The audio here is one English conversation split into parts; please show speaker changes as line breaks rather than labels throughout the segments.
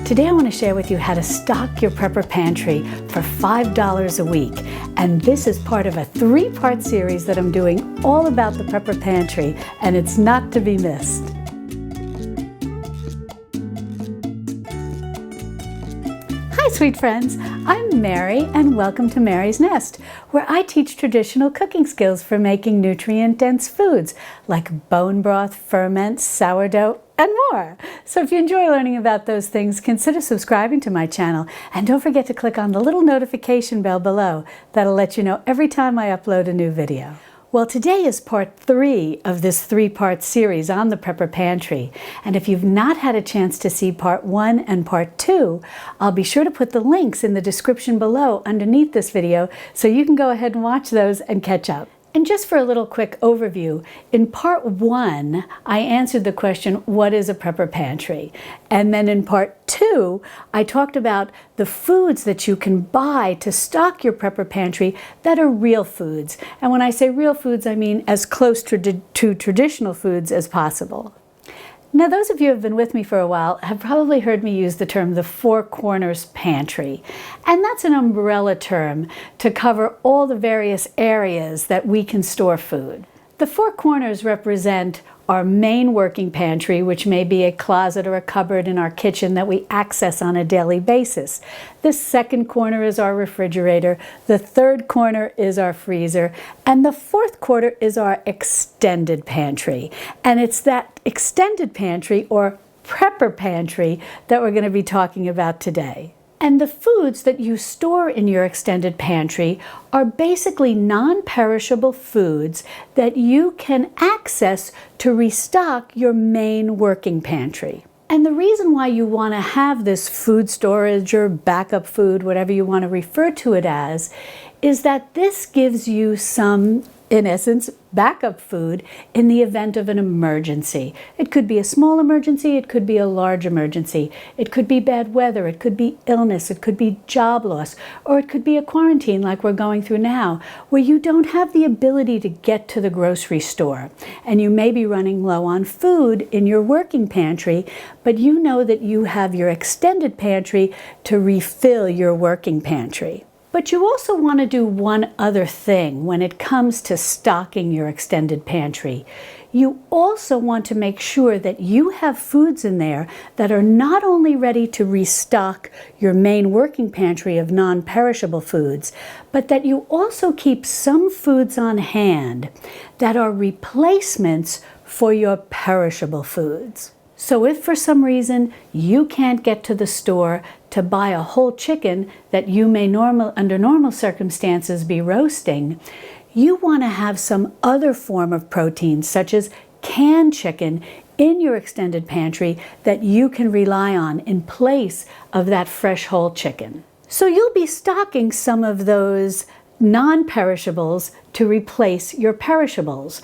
Today I want to share with you how to stock your prepper pantry for $5 a week. And this is part of a 3-part series that I'm doing all about the prepper pantry, and it's not to be missed. Hi sweet friends, I'm Mary and welcome to Mary's Nest, where I teach traditional cooking skills for making nutrient-dense foods like bone broth, ferment, sourdough, and more. So if you enjoy learning about those things, consider subscribing to my channel, and don't forget to click on the little notification bell below. That'll let you know every time I upload a new video. Well, today is part 3 of this 3-part series on the Prepper Pantry. And if you've not had a chance to see part 1 and part 2, I'll be sure to put the links in the description below underneath this video so you can go ahead and watch those and catch up. And just for a little quick overview, in part 1, I answered the question, what is a prepper pantry? And then in part 2, I talked about the foods that you can buy to stock your prepper pantry that are real foods. And when I say real foods, I mean as close to traditional foods as possible. Now, those of you who have been with me for a while have probably heard me use the term the Four Corners Pantry. And that's an umbrella term to cover all the various areas that we can store food. The four corners represent our main working pantry, which may be a closet or a cupboard in our kitchen that we access on a daily basis. The second corner is our refrigerator. The third corner is our freezer. And the fourth corner is our extended pantry. And it's that extended pantry or prepper pantry that we're going to be talking about today. And the foods that you store in your extended pantry are basically non-perishable foods that you can access to restock your main working pantry. And the reason why you want to have this food storage or backup food, whatever you want to refer to it as, is that this gives you some, in essence, backup food in the event of an emergency. It could be a small emergency, it could be a large emergency, it could be bad weather, it could be illness, it could be job loss, or it could be a quarantine like we're going through now, where you don't have the ability to get to the grocery store. And you may be running low on food in your working pantry, but you know that you have your extended pantry to refill your working pantry. But you also want to do one other thing when it comes to stocking your extended pantry. You also want to make sure that you have foods in there that are not only ready to restock your main working pantry of non-perishable foods, but that you also keep some foods on hand that are replacements for your perishable foods. So if for some reason you can't get to the store to buy a whole chicken that you may under normal circumstances be roasting, you want to have some other form of protein, such as canned chicken, in your extended pantry that you can rely on in place of that fresh whole chicken. So you'll be stocking some of those non-perishables to replace your perishables.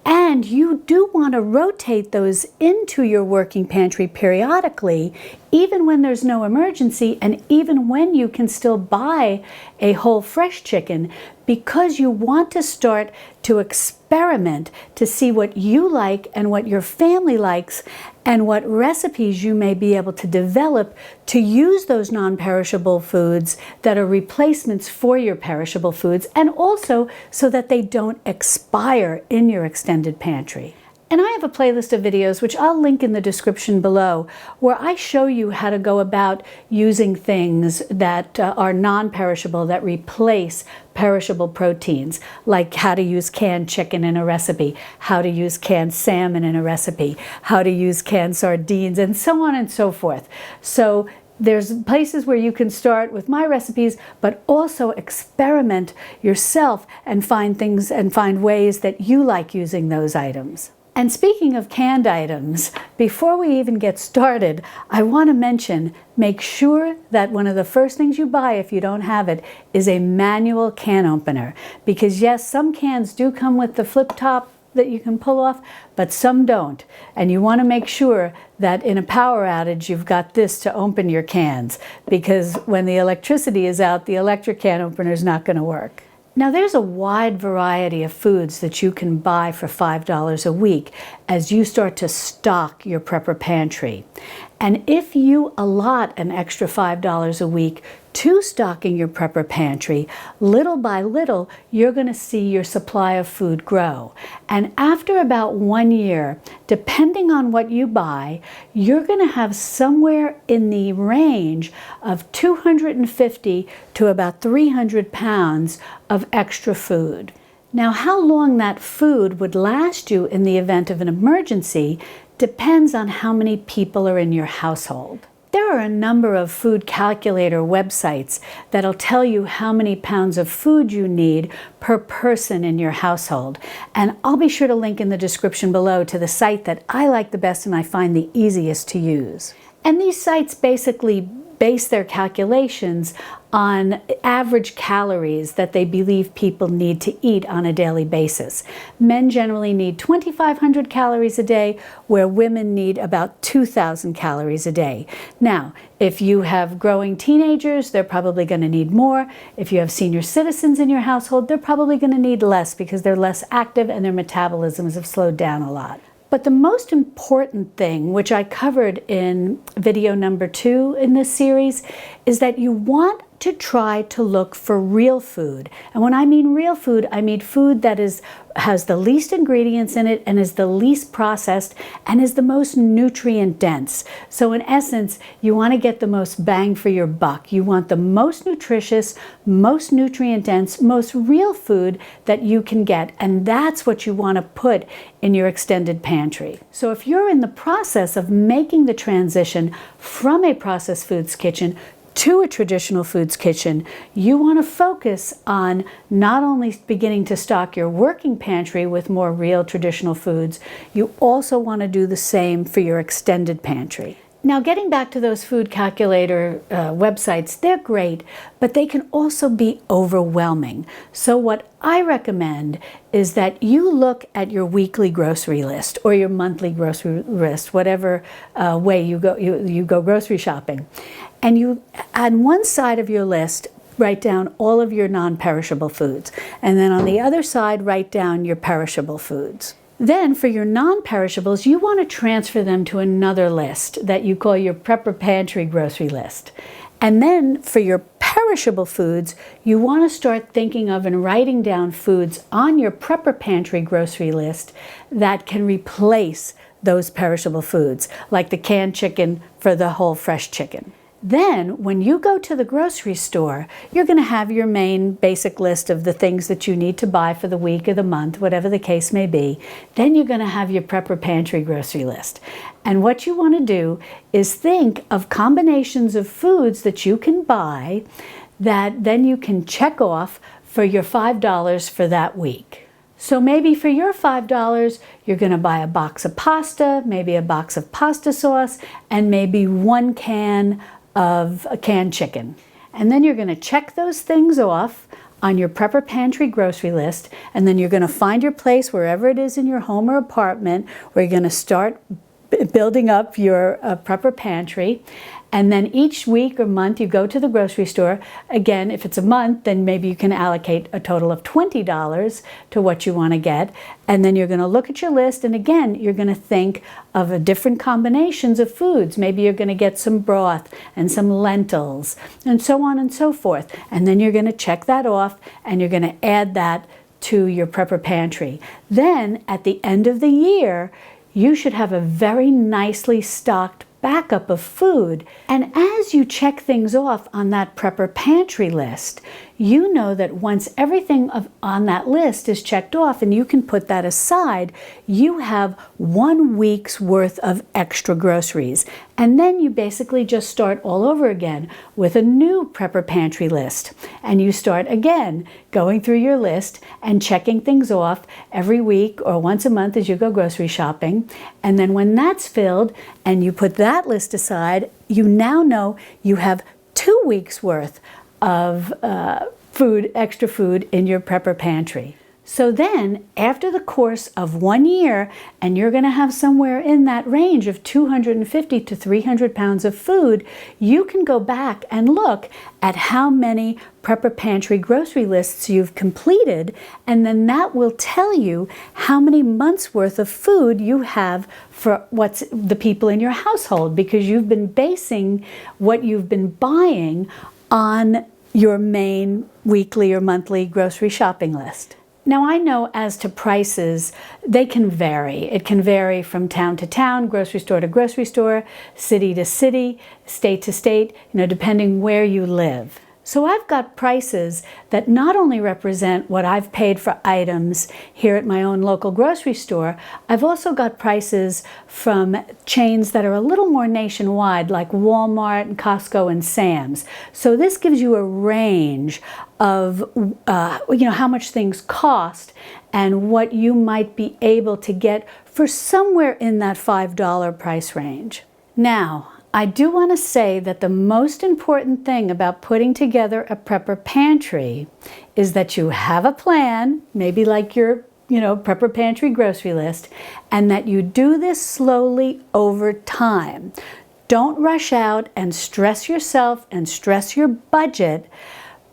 And you do want to rotate those into your working pantry periodically, even when there's no emergency and even when you can still buy a whole fresh chicken, because you want to start to experiment to see what you like and what your family likes and what recipes you may be able to develop to use those non-perishable foods that are replacements for your perishable foods, and also so that they don't expire in your extended pantry. And I have a playlist of videos, which I'll link in the description below, where I show you how to go about using things that are non-perishable that replace perishable proteins, like how to use canned chicken in a recipe, how to use canned salmon in a recipe, how to use canned sardines, and so on and so forth. So there's places where you can start with my recipes, but also experiment yourself and find things and find ways that you like using those items. And speaking of canned items, before we even get started, I want to mention, make sure that one of the first things you buy, if you don't have it, is a manual can opener. Because yes, some cans do come with the flip top that you can pull off, but some don't. And you want to make sure that in a power outage, you've got this to open your cans, because when the electricity is out, the electric can opener is not going to work. Now there's a wide variety of foods that you can buy for $5 a week as you start to stock your prepper pantry. And if you allot an extra $5 a week to stocking your prepper pantry, little by little, you're going to see your supply of food grow. And after about 1 year, depending on what you buy, you're going to have somewhere in the range of 250 to about 300 pounds of extra food. Now, how long that food would last you in the event of an emergency depends on how many people are in your household. There are a number of food calculator websites that'll tell you how many pounds of food you need per person in your household. And I'll be sure to link in the description below to the site that I like the best and I find the easiest to use. And these sites basically base their calculations on average calories that they believe people need to eat on a daily basis. Men generally need 2,500 calories a day, where women need about 2,000 calories a day. Now, if you have growing teenagers, they're probably going to need more. If you have senior citizens in your household, they're probably going to need less because they're less active and their metabolisms have slowed down a lot. But the most important thing, which I covered in video number 2 in this series, is that you want to try to look for real food. And when I mean real food, I mean food that has the least ingredients in it and is the least processed and is the most nutrient dense. So in essence, you want to get the most bang for your buck. You want the most nutritious, most nutrient dense, most real food that you can get. And that's what you want to put in your extended pantry. So if you're in the process of making the transition from a processed foods kitchen to a traditional foods kitchen, you want to focus on not only beginning to stock your working pantry with more real traditional foods, you also want to do the same for your extended pantry. Now, getting back to those food calculator websites, they're great, but they can also be overwhelming. So what I recommend is that you look at your weekly grocery list or your monthly grocery list, whatever way you go grocery shopping. And you, on one side of your list, write down all of your non-perishable foods. And then on the other side, write down your perishable foods. Then for your non-perishables, you want to transfer them to another list that you call your Prepper Pantry grocery list. And then for your perishable foods, you want to start thinking of and writing down foods on your Prepper Pantry grocery list that can replace those perishable foods, like the canned chicken for the whole fresh chicken. Then, when you go to the grocery store, you're going to have your main basic list of the things that you need to buy for the week or the month, whatever the case may be. Then you're going to have your Prepper Pantry grocery list. And what you want to do is think of combinations of foods that you can buy that then you can check off for your $5 for that week. So maybe for your $5, you're going to buy a box of pasta, maybe a box of pasta sauce, and maybe 1 can of a canned chicken. And then you're going to check those things off on your Prepper Pantry grocery list, and then you're going to find your place wherever it is in your home or apartment where you're going to start building up your Prepper Pantry. And then each week or month you go to the grocery store. Again, if it's a month, then maybe you can allocate a total of $20 to what you want to get. And then you're going to look at your list, and again, you're going to think of different combinations of foods. Maybe you're going to get some broth and some lentils and so on and so forth. And then you're going to check that off, and you're going to add that to your Prepper Pantry. Then at the end of the year, you should have a very nicely stocked backup of food. And as you check things off on that Prepper Pantry list, you know that once everything on that list is checked off and you can put that aside, you have 1 week's worth of extra groceries. And then you basically just start all over again with a new Prepper Pantry list. And you start again going through your list and checking things off every week or once a month as you go grocery shopping. And then when that's filled and you put that list aside, you now know you have 2 weeks worth of extra food in your Prepper Pantry. So then, after the course of 1 year, and you're going to have somewhere in that range of 250 to 300 pounds of food, you can go back and look at how many Prepper Pantry grocery lists you've completed, and then that will tell you how many months worth of food you have for what's the people in your household, because you've been basing what you've been buying on your main weekly or monthly grocery shopping list. Now, I know as to prices, they can vary. It can vary from town to town, grocery store to grocery store, city to city, state to state, depending where you live. So I've got prices that not only represent what I've paid for items here at my own local grocery store, I've also got prices from chains that are a little more nationwide, like Walmart and Costco and Sam's. So this gives you a range of how much things cost and what you might be able to get for somewhere in that $5 price range. Now, I do want to say that the most important thing about putting together a prepper pantry is that you have a plan, maybe like your prepper pantry grocery list, and that you do this slowly over time. Don't rush out and stress yourself and stress your budget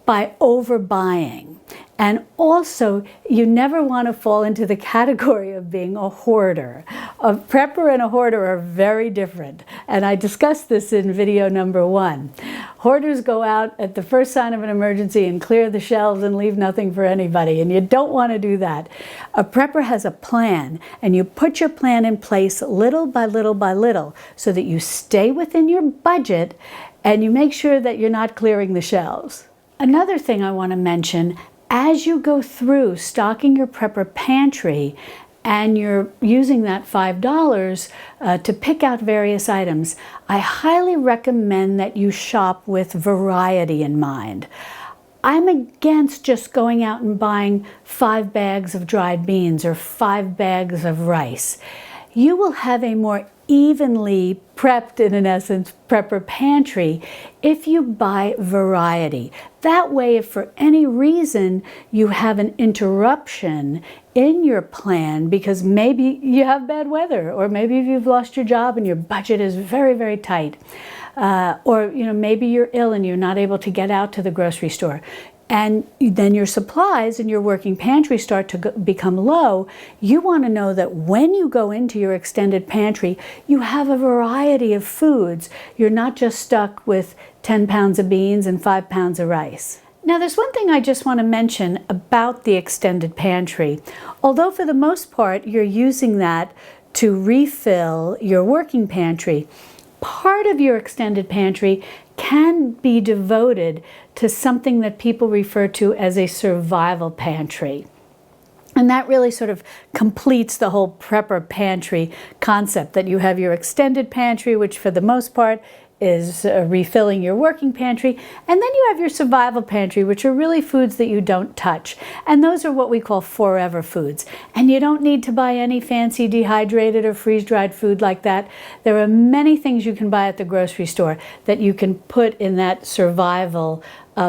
by overbuying. And also, you never want to fall into the category of being a hoarder. A prepper and a hoarder are very different. And I discussed this in video number 1. Hoarders go out at the first sign of an emergency and clear the shelves and leave nothing for anybody. And you don't want to do that. A prepper has a plan, and you put your plan in place little by little by little so that you stay within your budget and you make sure that you're not clearing the shelves. Another thing I want to mention, as you go through stocking your prepper pantry and you're using that $5 to pick out various items, I highly recommend that you shop with variety in mind. I'm against just going out and buying 5 bags of dried beans or 5 bags of rice. You will have a more evenly prepped, in essence, prepper pantry if you buy variety. That way, if for any reason you have an interruption in your plan because maybe you have bad weather, or maybe you've lost your job and your budget is very, very tight, or maybe you're ill and you're not able to get out to the grocery store, and then your supplies in your working pantry start to become low, you want to know that when you go into your extended pantry, you have a variety of foods. You're not just stuck with 10 pounds of beans and 5 pounds of rice. Now, there's one thing I just want to mention about the extended pantry. Although for the most part you're using that to refill your working pantry, part of your extended pantry can be devoted to something that people refer to as a survival pantry. And that really sort of completes the whole prepper pantry concept, that you have your extended pantry, which for the most part is refilling your working pantry, and then you have your survival pantry, which are really foods that you don't touch. And those are what we call forever foods. And you don't need to buy any fancy dehydrated or freeze-dried food like that. There are many things you can buy at the grocery store that you can put in that survival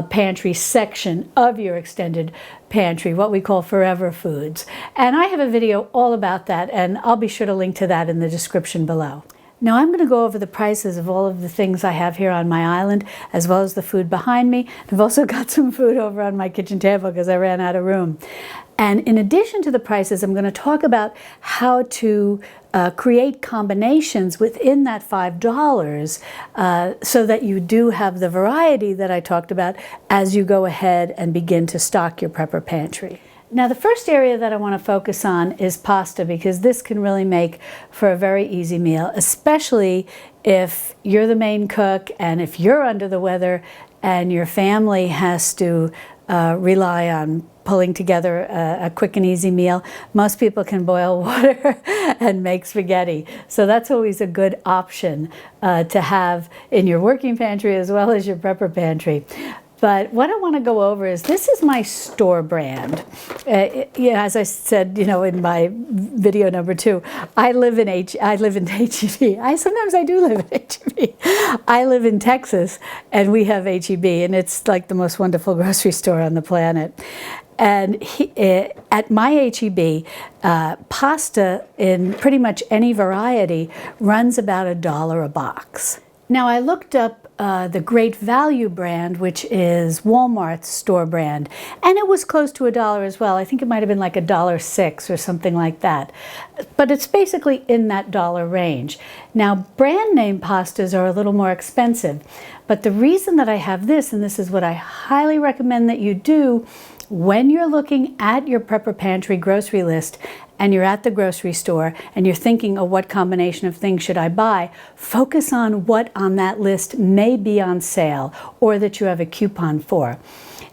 pantry section of your extended pantry, what we call forever foods. And I have a video all about that, and I'll be sure to link to that in the description below. Now I'm going to go over the prices of all of the things I have here on my island, as well as the food behind me. I've also got some food over on my kitchen table because I ran out of room. And in addition to the prices, I'm going to talk about how to create combinations within that $5 so that you do have the variety that I talked about as you go ahead and begin to stock your prepper pantry. Now, the first area that I want to focus on is pasta, because this can really make for a very easy meal, especially if you're the main cook and if you're under the weather and your family has to rely on pulling together a quick and easy meal. Most people can boil water and make spaghetti. So that's always a good option to have in your working pantry as well as your prepper pantry. But what I want to go over is, this is my store brand. Yeah, as I said, in my video number 2, I live in HEB. Sometimes I do live in HEB. I live in Texas, and we have HEB, and it's like the most wonderful grocery store on the planet. And at my HEB, pasta in pretty much any variety runs about $1 a box. Now, I looked up the Great Value brand, which is Walmart's store brand, and it was close to $1 as well. I think it might have been like $1.06 or something like that. But it's basically in that dollar range. Now, brand name pastas are a little more expensive, but the reason that I have this, and this is what I highly recommend that you do when you're looking at your Prepper Pantry grocery list and you're at the grocery store and you're thinking, oh, what combination of things should I buy? Focus on what on that list may be on sale or that you have a coupon for.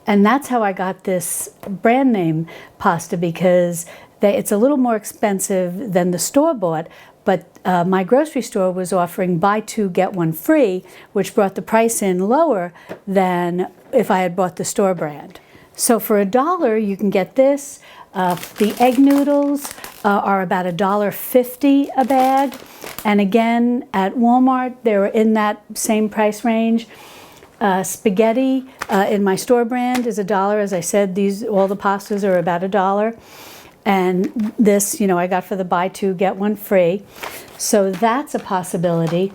And that's how I got this brand name pasta, because it's a little more expensive than the store-bought, but my grocery store was offering buy 2, get 1 free, which brought the price in lower than if I had bought the store brand. So for $1, you can get this. The egg noodles are about $1.50 a bag. And again, at Walmart, they're in that same price range. Spaghetti in my store brand is $1. As I said, all the pastas are about $1. And this, I got for the buy 2, get 1 free. So that's a possibility.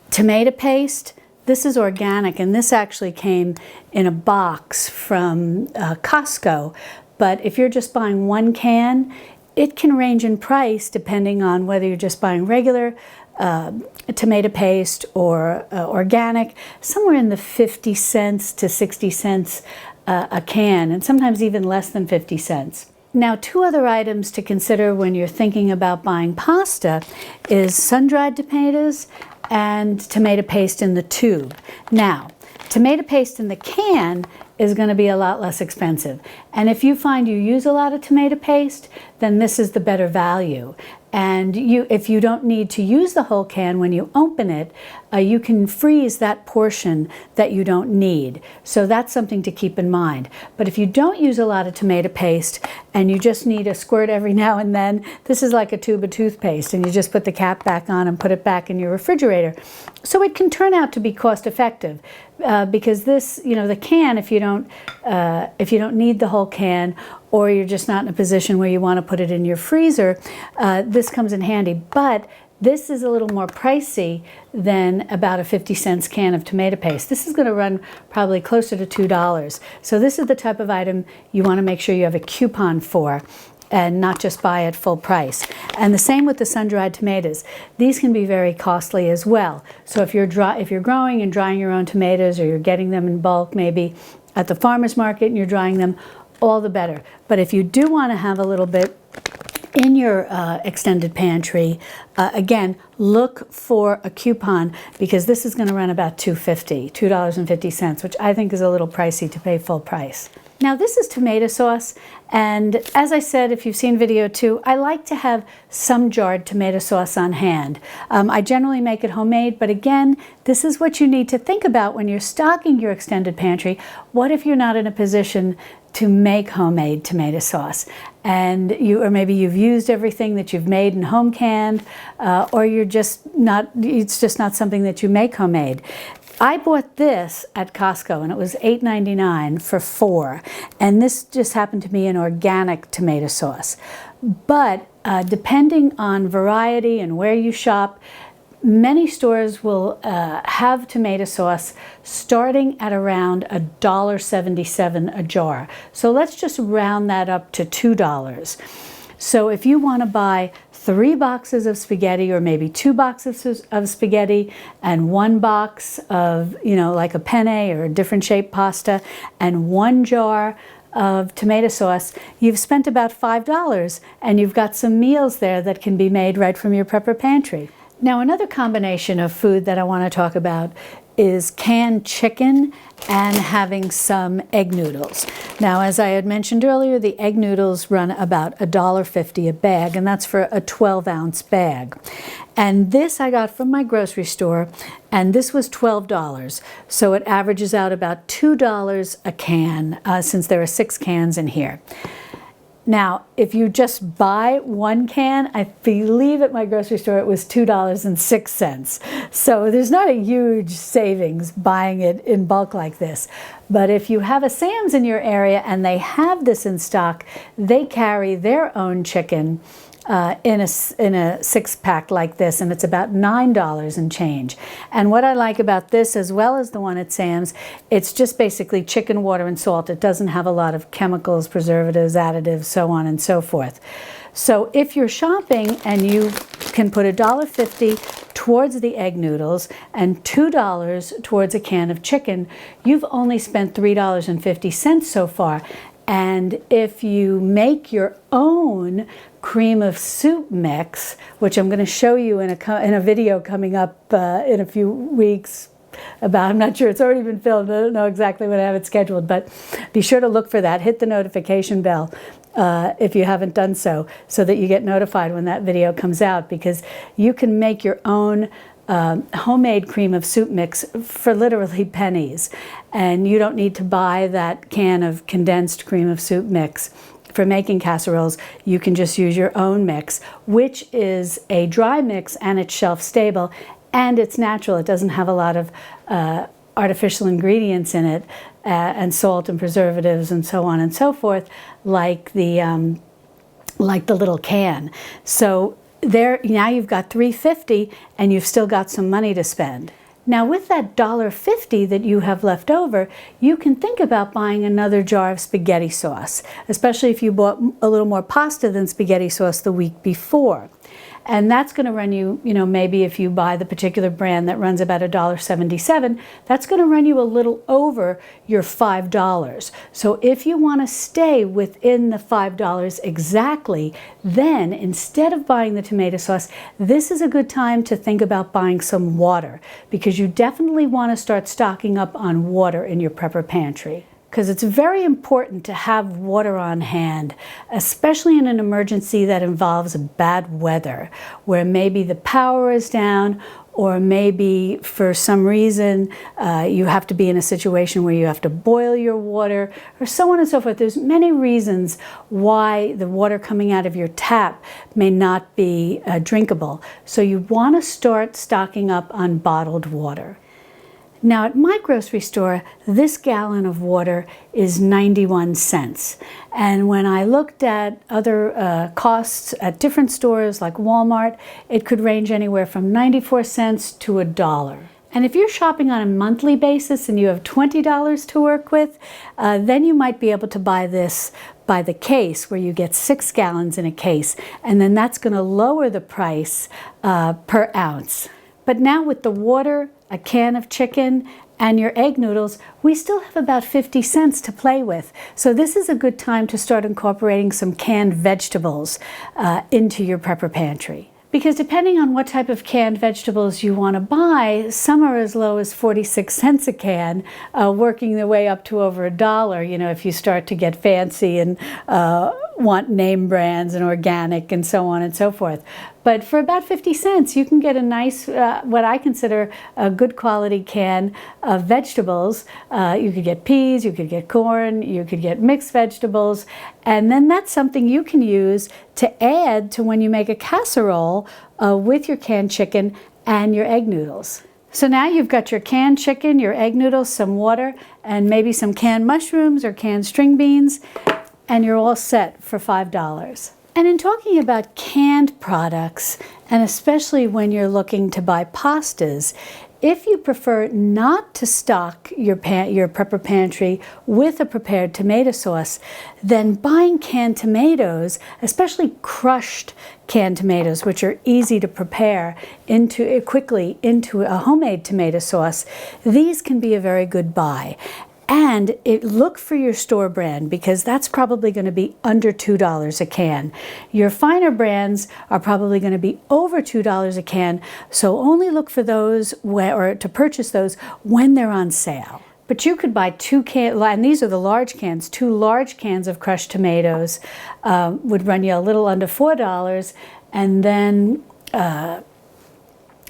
Tomato paste. This is organic, and this actually came in a box from Costco. But if you're just buying 1 can, it can range in price depending on whether you're just buying regular tomato paste or organic, somewhere in the 50 cents to 60 cents a can, and sometimes even less than 50 cents. Now, 2 other items to consider when you're thinking about buying pasta is sun-dried tomatoes and tomato paste in the tube. Now, tomato paste in the can is going to be a lot less expensive. And if you find you use a lot of tomato paste, then this is the better value. And if you don't need to use the whole can when you open it, you can freeze that portion that you don't need. So that's something to keep in mind. But if you don't use a lot of tomato paste and you just need a squirt every now and then, this is like a tube of toothpaste, and you just put the cap back on and put it back in your refrigerator. So it can turn out to be cost effective, because this, the can, if you don't need the whole can, or you're just not in a position where you want to put it in your freezer, this comes in handy. But this is a little more pricey than about a 50 cents can of tomato paste. This is going to run probably closer to $2. So this is the type of item you want to make sure you have a coupon for, and not just buy at full price. And the same with the sun-dried tomatoes. These can be very costly as well. So if you're growing and drying your own tomatoes, or you're getting them in bulk maybe at the farmer's market and you're drying them, all the better. But if you do want to have a little bit in your extended pantry, again, look for a coupon, because this is going to run about $2.50, which I think is a little pricey to pay full price. Now, this is tomato sauce, and as I said, if you've seen video 2, I like to have some jarred tomato sauce on hand. I generally make it homemade, but again, this is what you need to think about when you're stocking your extended pantry. What if you're not in a position to make homemade tomato sauce, and or maybe you've used everything that you've made and home canned, or it's just not something that you make homemade. I bought this at Costco, and it was $8.99 for 4, and this just happened to be an organic tomato sauce. But depending on variety and where you shop, many stores will have tomato sauce starting at around $1.77 a jar. So let's just round that up to $2. So if you want to buy 3 boxes of spaghetti, or maybe 2 boxes of spaghetti, and 1 box of, like a penne or a different shaped pasta, and 1 jar of tomato sauce, you've spent about $5, and you've got some meals there that can be made right from your Prepper Pantry. Now, another combination of food that I want to talk about is canned chicken and having some egg noodles. Now, as I had mentioned earlier, the egg noodles run about $1.50 a bag, and that's for a 12-ounce bag. And this I got from my grocery store, and this was $12. So it averages out about $2 a can, since there are 6 cans in here. Now, if you just buy one can, I believe at my grocery store it was $2.06. So there's not a huge savings buying it in bulk like this. But if you have a Sam's in your area and they have this in stock, they carry their own chicken in a 6-pack like this, and it's about $9 and change. And what I like about this, as well as the one at Sam's, it's just basically chicken, water, and salt. It doesn't have a lot of chemicals, preservatives, additives, so on and so forth. So if you're shopping and you can put $1.50 towards the egg noodles and $2 towards a can of chicken, you've only spent $3.50 so far. And if you make your own cream of soup mix, which I'm going to show you in a video coming up in a few weeks about, I'm not sure, it's already been filmed, I don't know exactly when I have it scheduled, but be sure to look for that. Hit the notification bell if you haven't done so that you get notified when that video comes out, because you can make your own homemade cream of soup mix for literally pennies, and you don't need to buy that can of condensed cream of soup mix for making casseroles. You can just use your own mix, which is a dry mix, and it's shelf stable and it's natural. It doesn't have a lot of artificial ingredients in it, and salt and preservatives and so on and so forth, like the little can. So there, now you've got $3.50 and you've still got some money to spend. Now with that $1.50 that you have left over, you can think about buying another jar of spaghetti sauce, especially if you bought a little more pasta than spaghetti sauce the week before. And that's going to run you, maybe if you buy the particular brand that runs about $1.77, that's going to run you a little over your $5. So if you want to stay within the $5 exactly, then instead of buying the tomato sauce, this is a good time to think about buying some water, because you definitely want to start stocking up on water in your prepper pantry. Because it's very important to have water on hand, especially in an emergency that involves bad weather, where maybe the power is down, or maybe for some reason you have to be in a situation where you have to boil your water, or so on and so forth. There's many reasons why the water coming out of your tap may not be drinkable. So you want to start stocking up on bottled water. Now at my grocery store, this gallon of water is 91 cents. And when I looked at other costs at different stores like Walmart, it could range anywhere from 94 cents to $1. And if you're shopping on a monthly basis and you have $20 to work with, then you might be able to buy this by the case, where you get 6 gallons in a case. And then that's going to lower the price per ounce. But now with the water, a can of chicken, and your egg noodles, we still have about 50 cents to play with. So this is a good time to start incorporating some canned vegetables into your prepper pantry. Because depending on what type of canned vegetables you want to buy, some are as low as 46 cents a can, working their way up to over $1, if you start to get fancy and want name brands and organic and so on and so forth. But for about 50 cents, you can get a nice, what I consider a good quality can of vegetables. You could get peas, you could get corn, you could get mixed vegetables, and then that's something you can use to add to when you make a casserole with your canned chicken and your egg noodles. So now you've got your canned chicken, your egg noodles, some water, and maybe some canned mushrooms or canned string beans, and you're all set for $5. And in talking about canned products, and especially when you're looking to buy pastas, if you prefer not to stock your prepper pantry with a prepared tomato sauce, then buying canned tomatoes, especially crushed canned tomatoes, which are easy to prepare quickly into a homemade tomato sauce, these can be a very good buy. And look for your store brand, because that's probably going to be under $2 a can. Your finer brands are probably going to be over $2 a can, so only look for those or to purchase those when they're on sale. But you could buy 2 cans, and these are the large cans, 2 large cans of crushed tomatoes would run you a little under $4, and then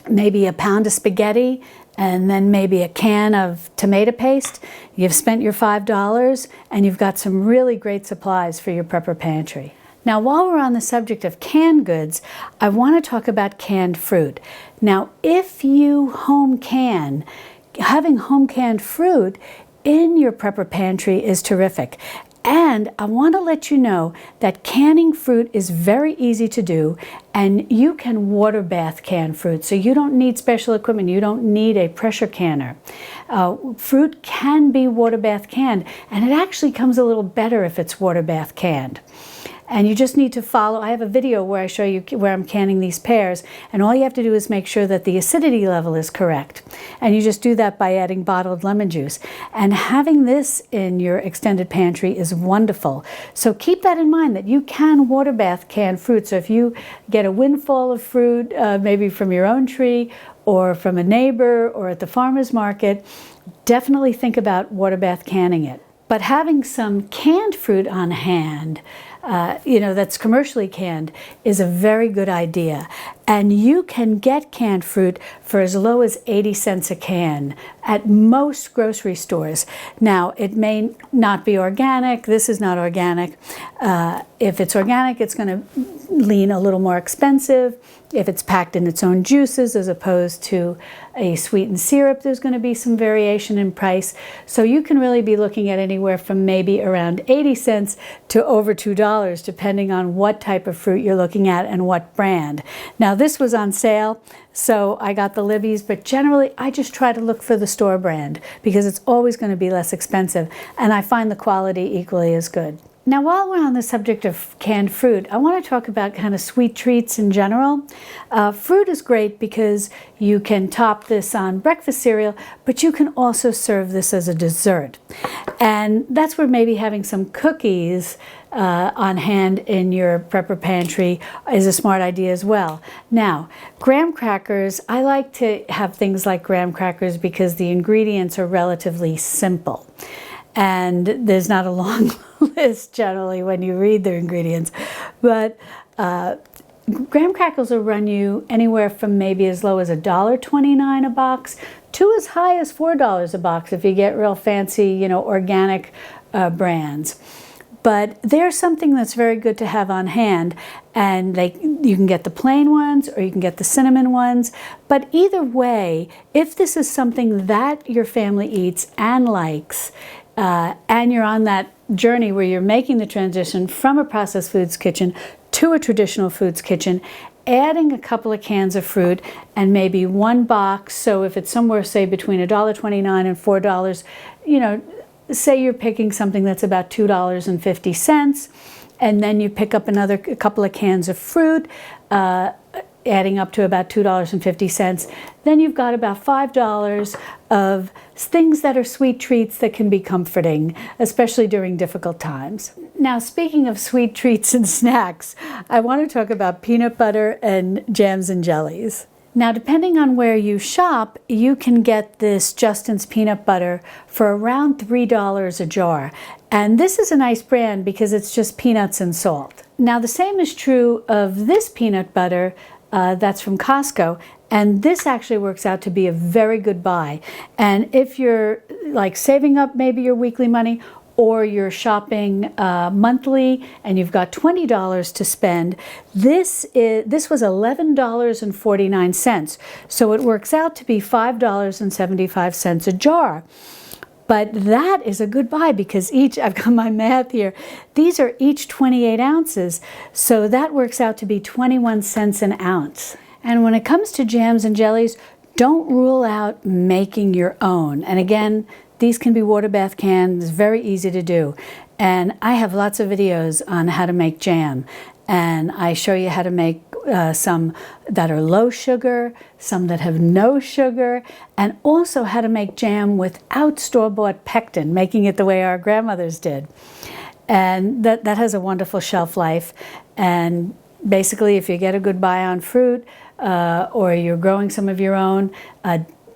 maybe a pound of spaghetti, and then maybe a can of tomato paste. You've spent your $5, and you've got some really great supplies for your prepper pantry. Now, while we're on the subject of canned goods, I want to talk about canned fruit. Now, if you home can, having home canned fruit in your prepper pantry is terrific. And I want to let you know that canning fruit is very easy to do, and you can water bath canned fruit, so you don't need special equipment. You don't need a pressure canner. Fruit can be water bath canned, and it actually comes a little better if it's water bath canned. And you just need to follow. I have a video where I show you where I'm canning these pears, and all you have to do is make sure that the acidity level is correct. And you just do that by adding bottled lemon juice. And having this in your extended pantry is wonderful. So keep that in mind, that you can water bath canned fruit. So if you get a windfall of fruit, maybe from your own tree or from a neighbor or at the farmer's market, definitely think about water bath canning it. But having some canned fruit on hand, that's commercially canned, is a very good idea. And you can get canned fruit for as low as 80 cents a can at most grocery stores. Now, it may not be organic. This is not organic. If it's organic, it's going to lean a little more expensive. If it's packed in its own juices as opposed to a sweetened syrup, there's going to be some variation in price. So you can really be looking at anywhere from maybe around 80 cents to over $2, depending on what type of fruit you're looking at and what brand. Now, this was on sale, so I got the Libby's, but generally I just try to look for the store brand because it's always going to be less expensive, and I find the quality equally as good. Now, while we're on the subject of canned fruit, I want to talk about kind of sweet treats in general. Fruit is great because you can top this on breakfast cereal, but you can also serve this as a dessert. And that's where maybe having some cookies on hand in your prepper pantry is a smart idea as well. Now, graham crackers, I like to have things like graham crackers because the ingredients are relatively simple. And there's not a long list generally when you read the ingredients. But graham crackers will run you anywhere from maybe as low as $1.29 a box to as high as $4 a box if you get real fancy, organic brands. But they're something that's very good to have on hand, and you can get the plain ones or you can get the cinnamon ones. But either way, if this is something that your family eats and likes, and you're on that journey where you're making the transition from a processed foods kitchen to a traditional foods kitchen, adding a couple of cans of fruit and maybe one box, so if it's somewhere, say, between $1.29 and $4, say you're picking something that's about $2.50, and then you pick up a couple of cans of fruit, adding up to about $2.50, then you've got about $5 of things that are sweet treats that can be comforting, especially during difficult times. Now, speaking of sweet treats and snacks, I want to talk about peanut butter and jams and jellies. Now, depending on where you shop, you can get this Justin's peanut butter for around $3 a jar. And this is a nice brand because it's just peanuts and salt. Now, the same is true of this peanut butter that's from Costco, and this actually works out to be a very good buy. And if you're saving up maybe your weekly money, or you're shopping monthly and you've got $20 to spend, this was $11.49. So it works out to be $5.75 a jar. But that is a good buy because I've got my math here, these are each 28 ounces. So that works out to be 21 cents an ounce. And when it comes to jams and jellies, don't rule out making your own. And again, these can be water bath canned. It's very easy to do. And I have lots of videos on how to make jam. And I show you how to make some that are low sugar, some that have no sugar, and also how to make jam without store-bought pectin, making it the way our grandmothers did. And that has a wonderful shelf life. And basically, if you get a good buy on fruit or you're growing some of your own,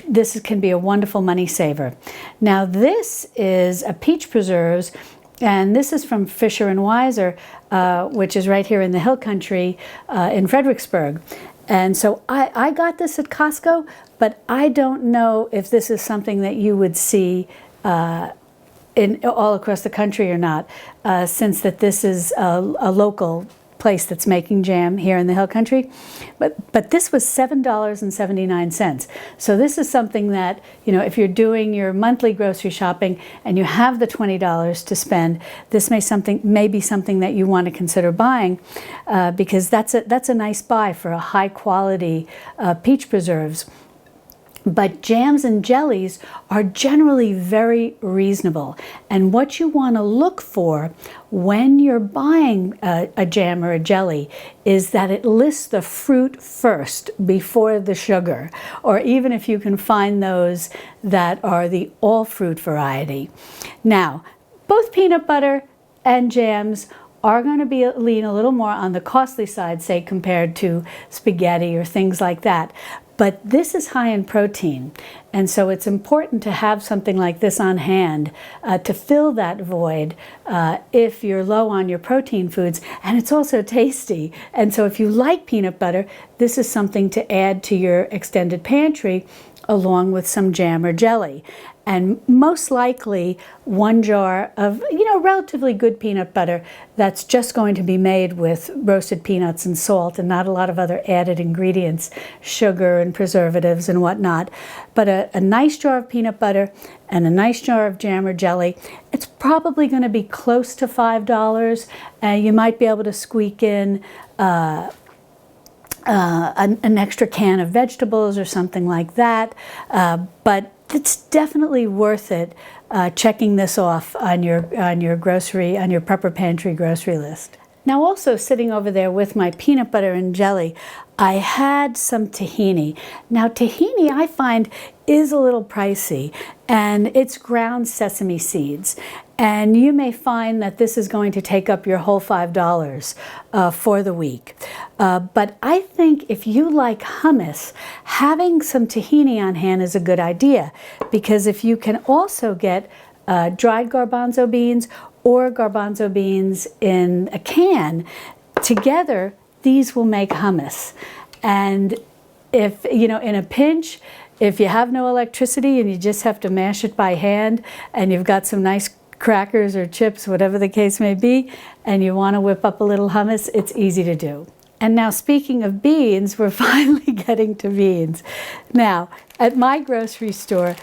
this can be a wonderful money saver. Now this is a peach preserves, and this is from Fisher & Weiser, which is right here in the Hill Country in Fredericksburg. And so I got this at Costco, but I don't know if this is something that you would see all across the country or not, since that this is a local place that's making jam here in the Hill Country. But this was $7.79. So this is something that, you know, if you're doing your monthly grocery shopping and you have the $20 to spend, this may be something that you want to consider buying, because that's a nice buy for a high quality peach preserves. But jams and jellies are generally very reasonable. And what you want to look for when you're buying a jam or a jelly is that it lists the fruit first before the sugar, or even if you can find those that are the all fruit variety. Now, both peanut butter and jams are going to lean a little more on the costly side, say, compared to spaghetti or things like that. But this is high in protein, and so it's important to have something like this on hand to fill that void if you're low on your protein foods, and it's also tasty. And so if you like peanut butter, this is something to add to your extended pantry along with some jam or jelly. And most likely 1 jar of, you know, relatively good peanut butter that's just going to be made with roasted peanuts and salt and not a lot of other added ingredients, sugar and preservatives and whatnot. But a nice jar of peanut butter and a nice jar of jam or jelly, it's probably going to be close to $5. You might be able to squeak in an extra can of vegetables or something like that, but it's definitely worth it checking this off on your Prepper Pantry grocery list. Now, also sitting over there with my peanut butter and jelly, I had some tahini. Now, tahini I find is a little pricey, and it's ground sesame seeds. And you may find that this is going to take up your whole $5 for the week. But I think if you like hummus, having some tahini on hand is a good idea, because if you can also get dried garbanzo beans or garbanzo beans in a can, together these will make hummus. And if, you know, in a pinch, if you have no electricity and you just have to mash it by hand, and you've got some nice crackers or chips, whatever the case may be, and you want to whip up a little hummus, it's easy to do. And now, speaking of beans, we're finally getting to beans. Now, at my grocery store,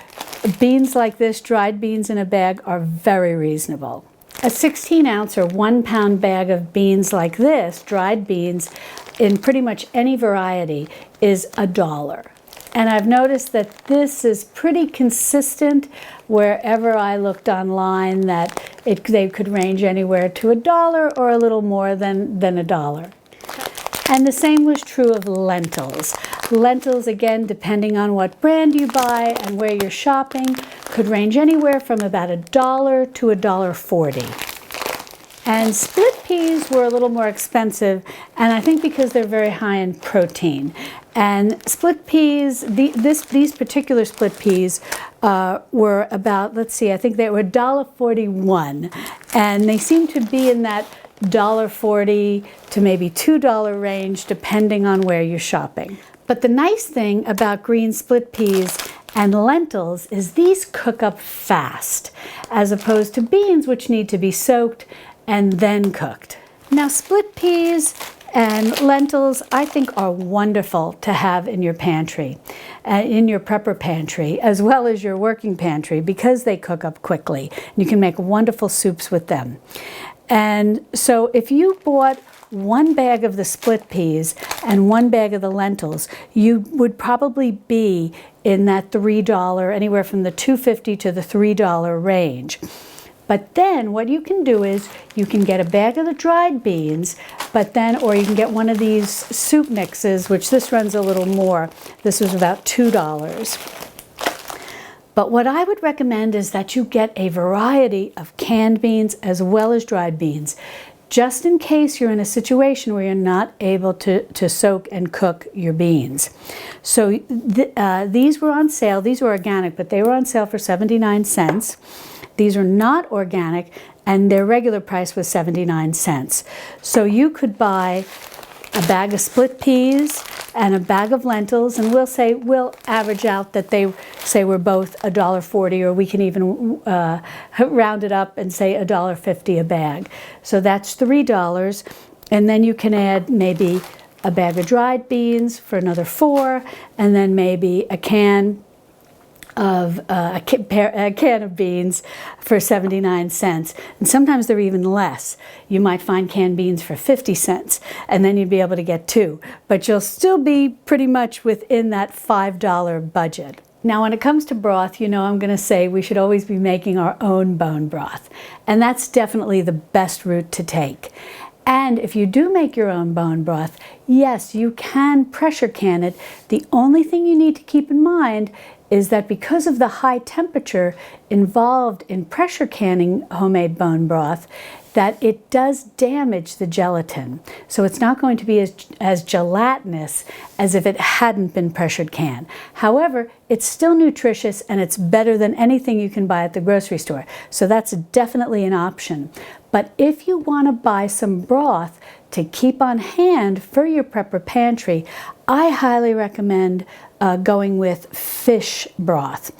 beans like this, dried beans in a bag, are very reasonable. A 16-ounce or 1-pound bag of beans like this, dried beans, in pretty much any variety, is $1. And I've noticed that this is pretty consistent wherever I looked online, that they could range anywhere to $1 or a little more than $1. And the same was true of lentils. Lentils, again, depending on what brand you buy and where you're shopping, could range anywhere from about $1 to $1.40. And split peas were a little more expensive, and I think because they're very high in protein. And split peas, these particular split peas were about, let's see, I think they were $1.41. And they seem to be in that $1.40 to maybe $2 range, depending on where you're shopping. But the nice thing about green split peas and lentils is these cook up fast, as opposed to beans, which need to be soaked and then cooked. Now, split peas and lentils, I think, are wonderful to have in your pantry, in your prepper pantry, as well as your working pantry, because they cook up quickly. You can make wonderful soups with them. And so if you bought 1 bag of the split peas and 1 bag of the lentils, you would probably be in that $3, anywhere from the $2.50 to the $3 range. But then what you can do is you can get a bag of the dried beans, or you can get one of these soup mixes, which this runs a little more. This was about $2. But what I would recommend is that you get a variety of canned beans as well as dried beans, just in case you're in a situation where you're not able to soak and cook your beans. So these were on sale. These were organic, but they were on sale for 79 cents. These are not organic, and their regular price was 79 cents. So you could buy a bag of split peas and a bag of lentils, and we'll average out that they say we're both $1.40, or we can even round it up and say $1.50 a bag. So that's $3, and then you can add maybe a bag of dried beans for another $4, and then maybe a can of a can of beans for 79 cents. And sometimes they're even less. You might find canned beans for 50 cents, and then you'd be able to get 2. But you'll still be pretty much within that $5 budget. Now, when it comes to broth, I'm going to say we should always be making our own bone broth. And that's definitely the best route to take. And if you do make your own bone broth, yes, you can pressure can it. The only thing you need to keep in mind is that because of the high temperature involved in pressure canning homemade bone broth, that it does damage the gelatin. So it's not going to be as gelatinous as if it hadn't been pressured canned. However, it's still nutritious, and it's better than anything you can buy at the grocery store. So that's definitely an option. But if you want to buy some broth to keep on hand for your prepper pantry, I highly recommend going with fish broth.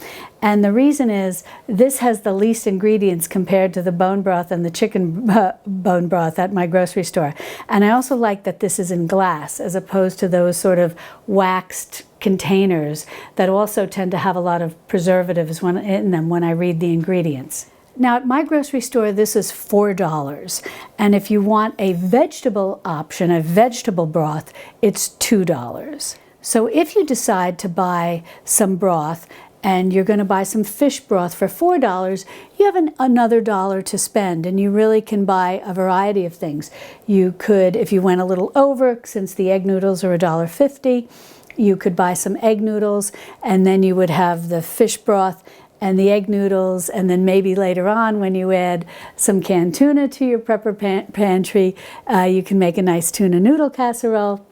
And the reason is this has the least ingredients compared to the bone broth and the chicken bone broth at my grocery store. And I also like that this is in glass as opposed to those sort of waxed containers that also tend to have a lot of preservatives in them when I read the ingredients. Now, at my grocery store, this is $4. And if you want a vegetable option, a vegetable broth, it's $2. So if you decide to buy some broth and you're going to buy some fish broth for $4, you have another $1 to spend, and you really can buy a variety of things. You could, if you went a little over, since the egg noodles are $1.50, you could buy some egg noodles, and then you would have the fish broth and the egg noodles, and then maybe later on when you add some canned tuna to your prepper pantry, you can make a nice tuna noodle casserole.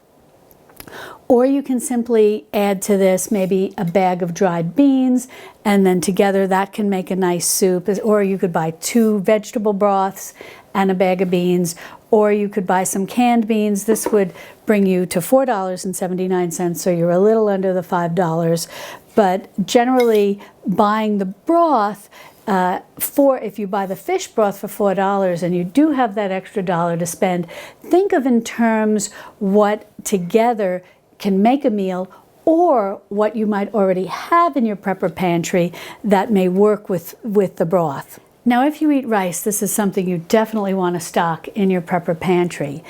Or you can simply add to this maybe a bag of dried beans, and then together that can make a nice soup. Or you could buy 2 vegetable broths and a bag of beans, or you could buy some canned beans. This would bring you to $4.79, so you're a little under the $5. But generally, buying the broth, if you buy the fish broth for $4 and you do have that extra $1 to spend, think of in terms what together can make a meal, or what you might already have in your prepper pantry that may work with the broth. Now, if you eat rice, this is something you definitely want to stock in your prepper pantry.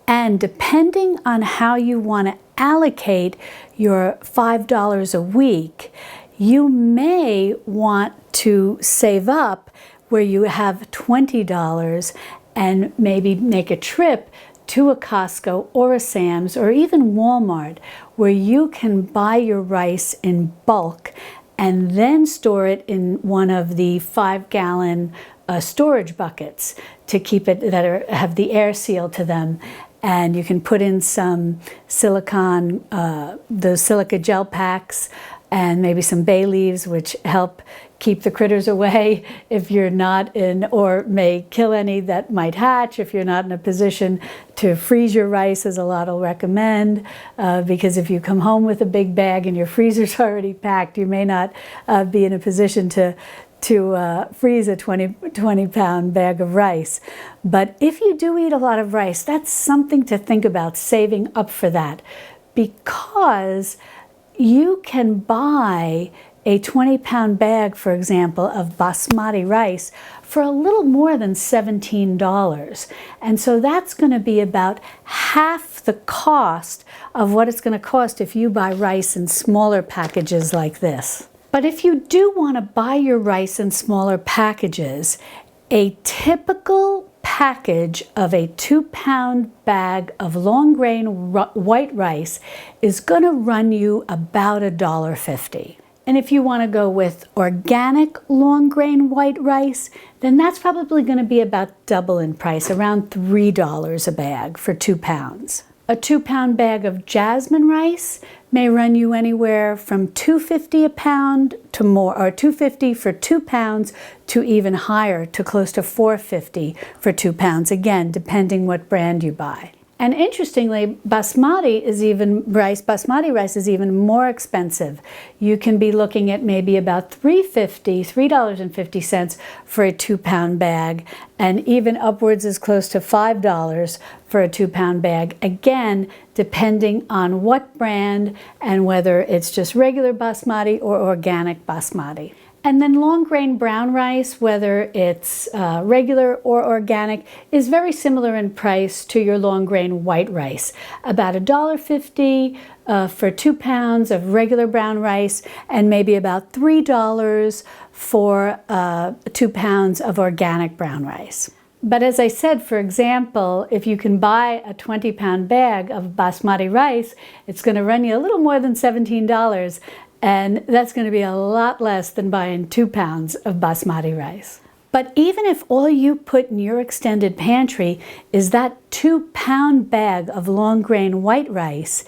And depending on how you want to allocate your $5 a week, you may want to save up where you have $20 and maybe make a trip to a Costco or a Sam's or even Walmart, where you can buy your rice in bulk and then store it in one of the 5-gallon storage buckets to keep it that have the air seal to them. And you can put in some silicone, those silica gel packs, and maybe some bay leaves, which help keep the critters away if you're not in, or may kill any that might hatch if you're not in a position to freeze your rice, as a lot will recommend, because if you come home with a big bag and your freezer's already packed, you may not be in a position to freeze a 20-pound bag of rice. But if you do eat a lot of rice, that's something to think about, saving up for that, because you can buy a 20-pound bag, for example, of basmati rice for a little more than $17. And so that's going to be about half the cost of what it's going to cost if you buy rice in smaller packages like this. But if you do want to buy your rice in smaller packages, A typical package of a 2-pound bag of long grain white rice is going to run you about $1.50. And if you want to go with organic long grain white rice, then that's probably going to be about double in price, around $3 a bag for 2 pounds. A 2-pound bag of jasmine rice may run you anywhere from $2.50 a pound to more, or $2.50 for 2 pounds to even higher, to close to $4.50 for 2 pounds, again, depending what brand you buy. And interestingly, basmati rice is even more expensive. You can be looking at maybe about $3.50 for a 2-pound bag, and even upwards as close to $5 for a 2-pound bag, again, depending on what brand and whether it's just regular basmati or organic basmati. And then long grain brown rice, whether it's regular or organic, is very similar in price to your long grain white rice. About $1.50 for 2 pounds of regular brown rice, and maybe about $3 for 2 pounds of organic brown rice. But as I said, for example, if you can buy a 20-pound bag of basmati rice, it's going to run you a little more than $17. And that's going to be a lot less than buying 2 pounds of basmati rice. But even if all you put in your extended pantry is that 2-pound bag of long grain white rice,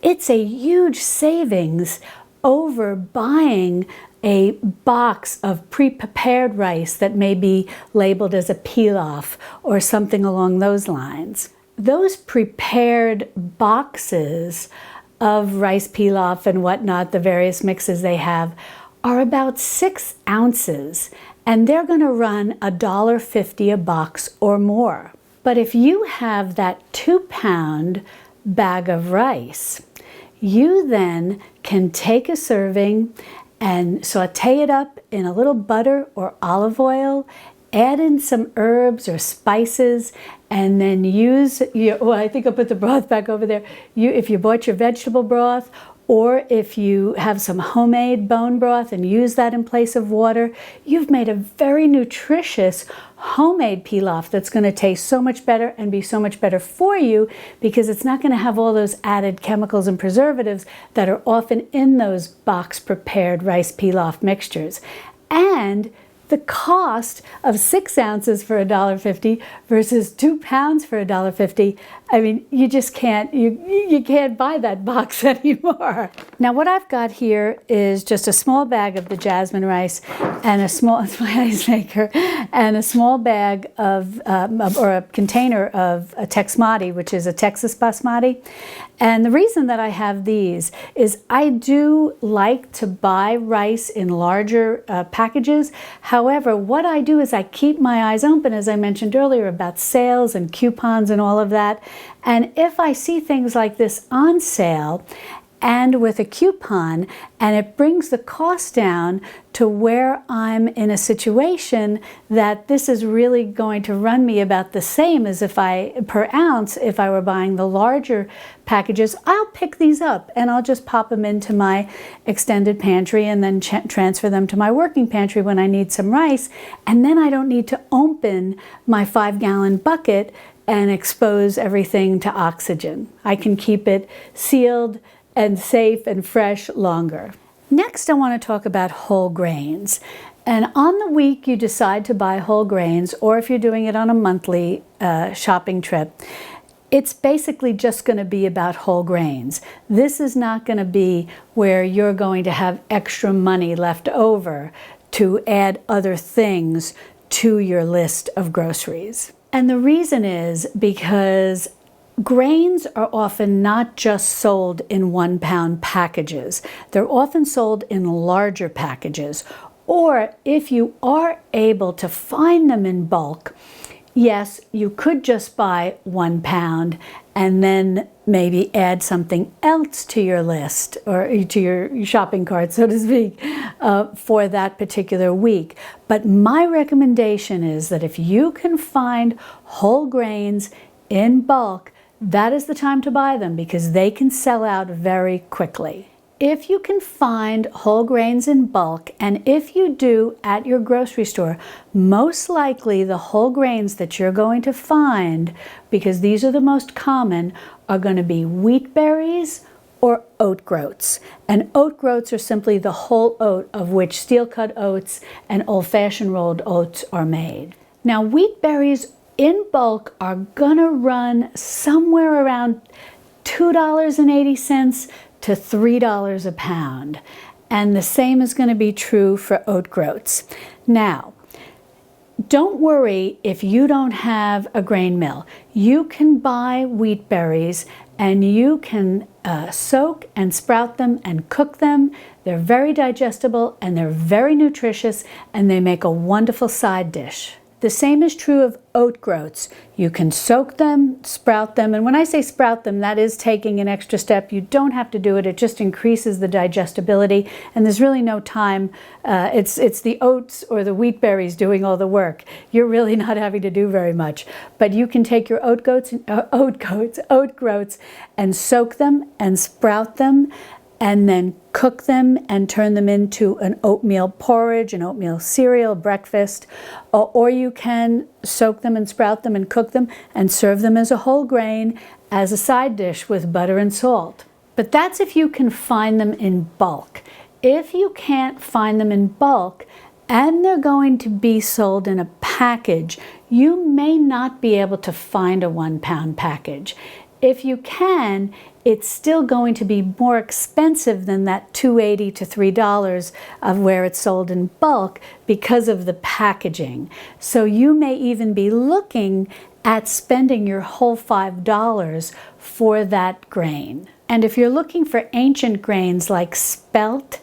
it's a huge savings over buying a box of pre-prepared rice that may be labeled as a pilaf or something along those lines. Those prepared boxes of rice pilaf and whatnot, the various mixes they have, are about 6 ounces, and they're going to run $1.50 a box or more. But if you have that 2-pound bag of rice, you then can take a serving and saute it up in a little butter or olive oil, add in some herbs or spices, and then use well, I think I'll put the broth back over there. If you bought your vegetable broth, or if you have some homemade bone broth and use that in place of water, you've made a very nutritious homemade pilaf that's going to taste so much better and be so much better for you, because it's not going to have all those added chemicals and preservatives that are often in those box prepared rice pilaf mixtures. And the cost of 6 ounces for $1.50 versus 2 pounds for $1.50, I mean, you just can't, you can't buy that box anymore. Now what I've got here is just a small bag of the jasmine rice and a small, it's my ice maker, and a small bag of, or a container of a Texmati, which is a Texas basmati. And the reason that I have these is I do like to buy rice in larger packages. However, what I do is I keep my eyes open, as I mentioned earlier, about sales and coupons and all of that. And if I see things like this on sale and with a coupon, and it brings the cost down to where I'm in a situation that this is really going to run me about the same as per ounce if I were buying the larger packages, I'll pick these up and I'll just pop them into my extended pantry and then transfer them to my working pantry when I need some rice. And then I don't need to open my 5-gallon bucket and expose everything to oxygen. I can keep it sealed and safe and fresh longer. Next, I want to talk about whole grains. And on the week you decide to buy whole grains, or if you're doing it on a monthly shopping trip, it's basically just going to be about whole grains. This is not going to be where you're going to have extra money left over to add other things to your list of groceries. And the reason is because grains are often not just sold in 1-pound packages. They're often sold in larger packages. Or if you are able to find them in bulk, yes, you could just buy 1 pound and then maybe add something else to your list or to your shopping cart, so to speak, for that particular week. But my recommendation is that if you can find whole grains in bulk, that is the time to buy them, because they can sell out very quickly. If you can find whole grains in bulk, and if you do at your grocery store, most likely the whole grains that you're going to find, because these are the most common, are going to be wheat berries or oat groats. And oat groats are simply the whole oat of which steel-cut oats and old-fashioned rolled oats are made. Now, wheat berries in bulk are going to run somewhere around $2.80 to $3 a pound. And the same is going to be true for oat groats. Now, don't worry if you don't have a grain mill. You can buy wheat berries and you can soak and sprout them and cook them. They're very digestible and they're very nutritious and they make a wonderful side dish. The same is true of oat groats. You can soak them, sprout them, and when I say sprout them, that is taking an extra step. You don't have to do it. It just increases the digestibility, and there's really no time. It's the oats or the wheat berries doing all the work. You're really not having to do very much. But you can take your oat groats and soak them and sprout them, and then cook them and turn them into an oatmeal porridge, an oatmeal cereal, breakfast, or you can soak them and sprout them and cook them and serve them as a whole grain as a side dish with butter and salt. But that's if you can find them in bulk. If you can't find them in bulk and they're going to be sold in a package, you may not be able to find a 1-pound package. If you can, it's still going to be more expensive than that $2.80 to $3 of where it's sold in bulk because of the packaging. So you may even be looking at spending your whole $5 for that grain. And if you're looking for ancient grains like spelt,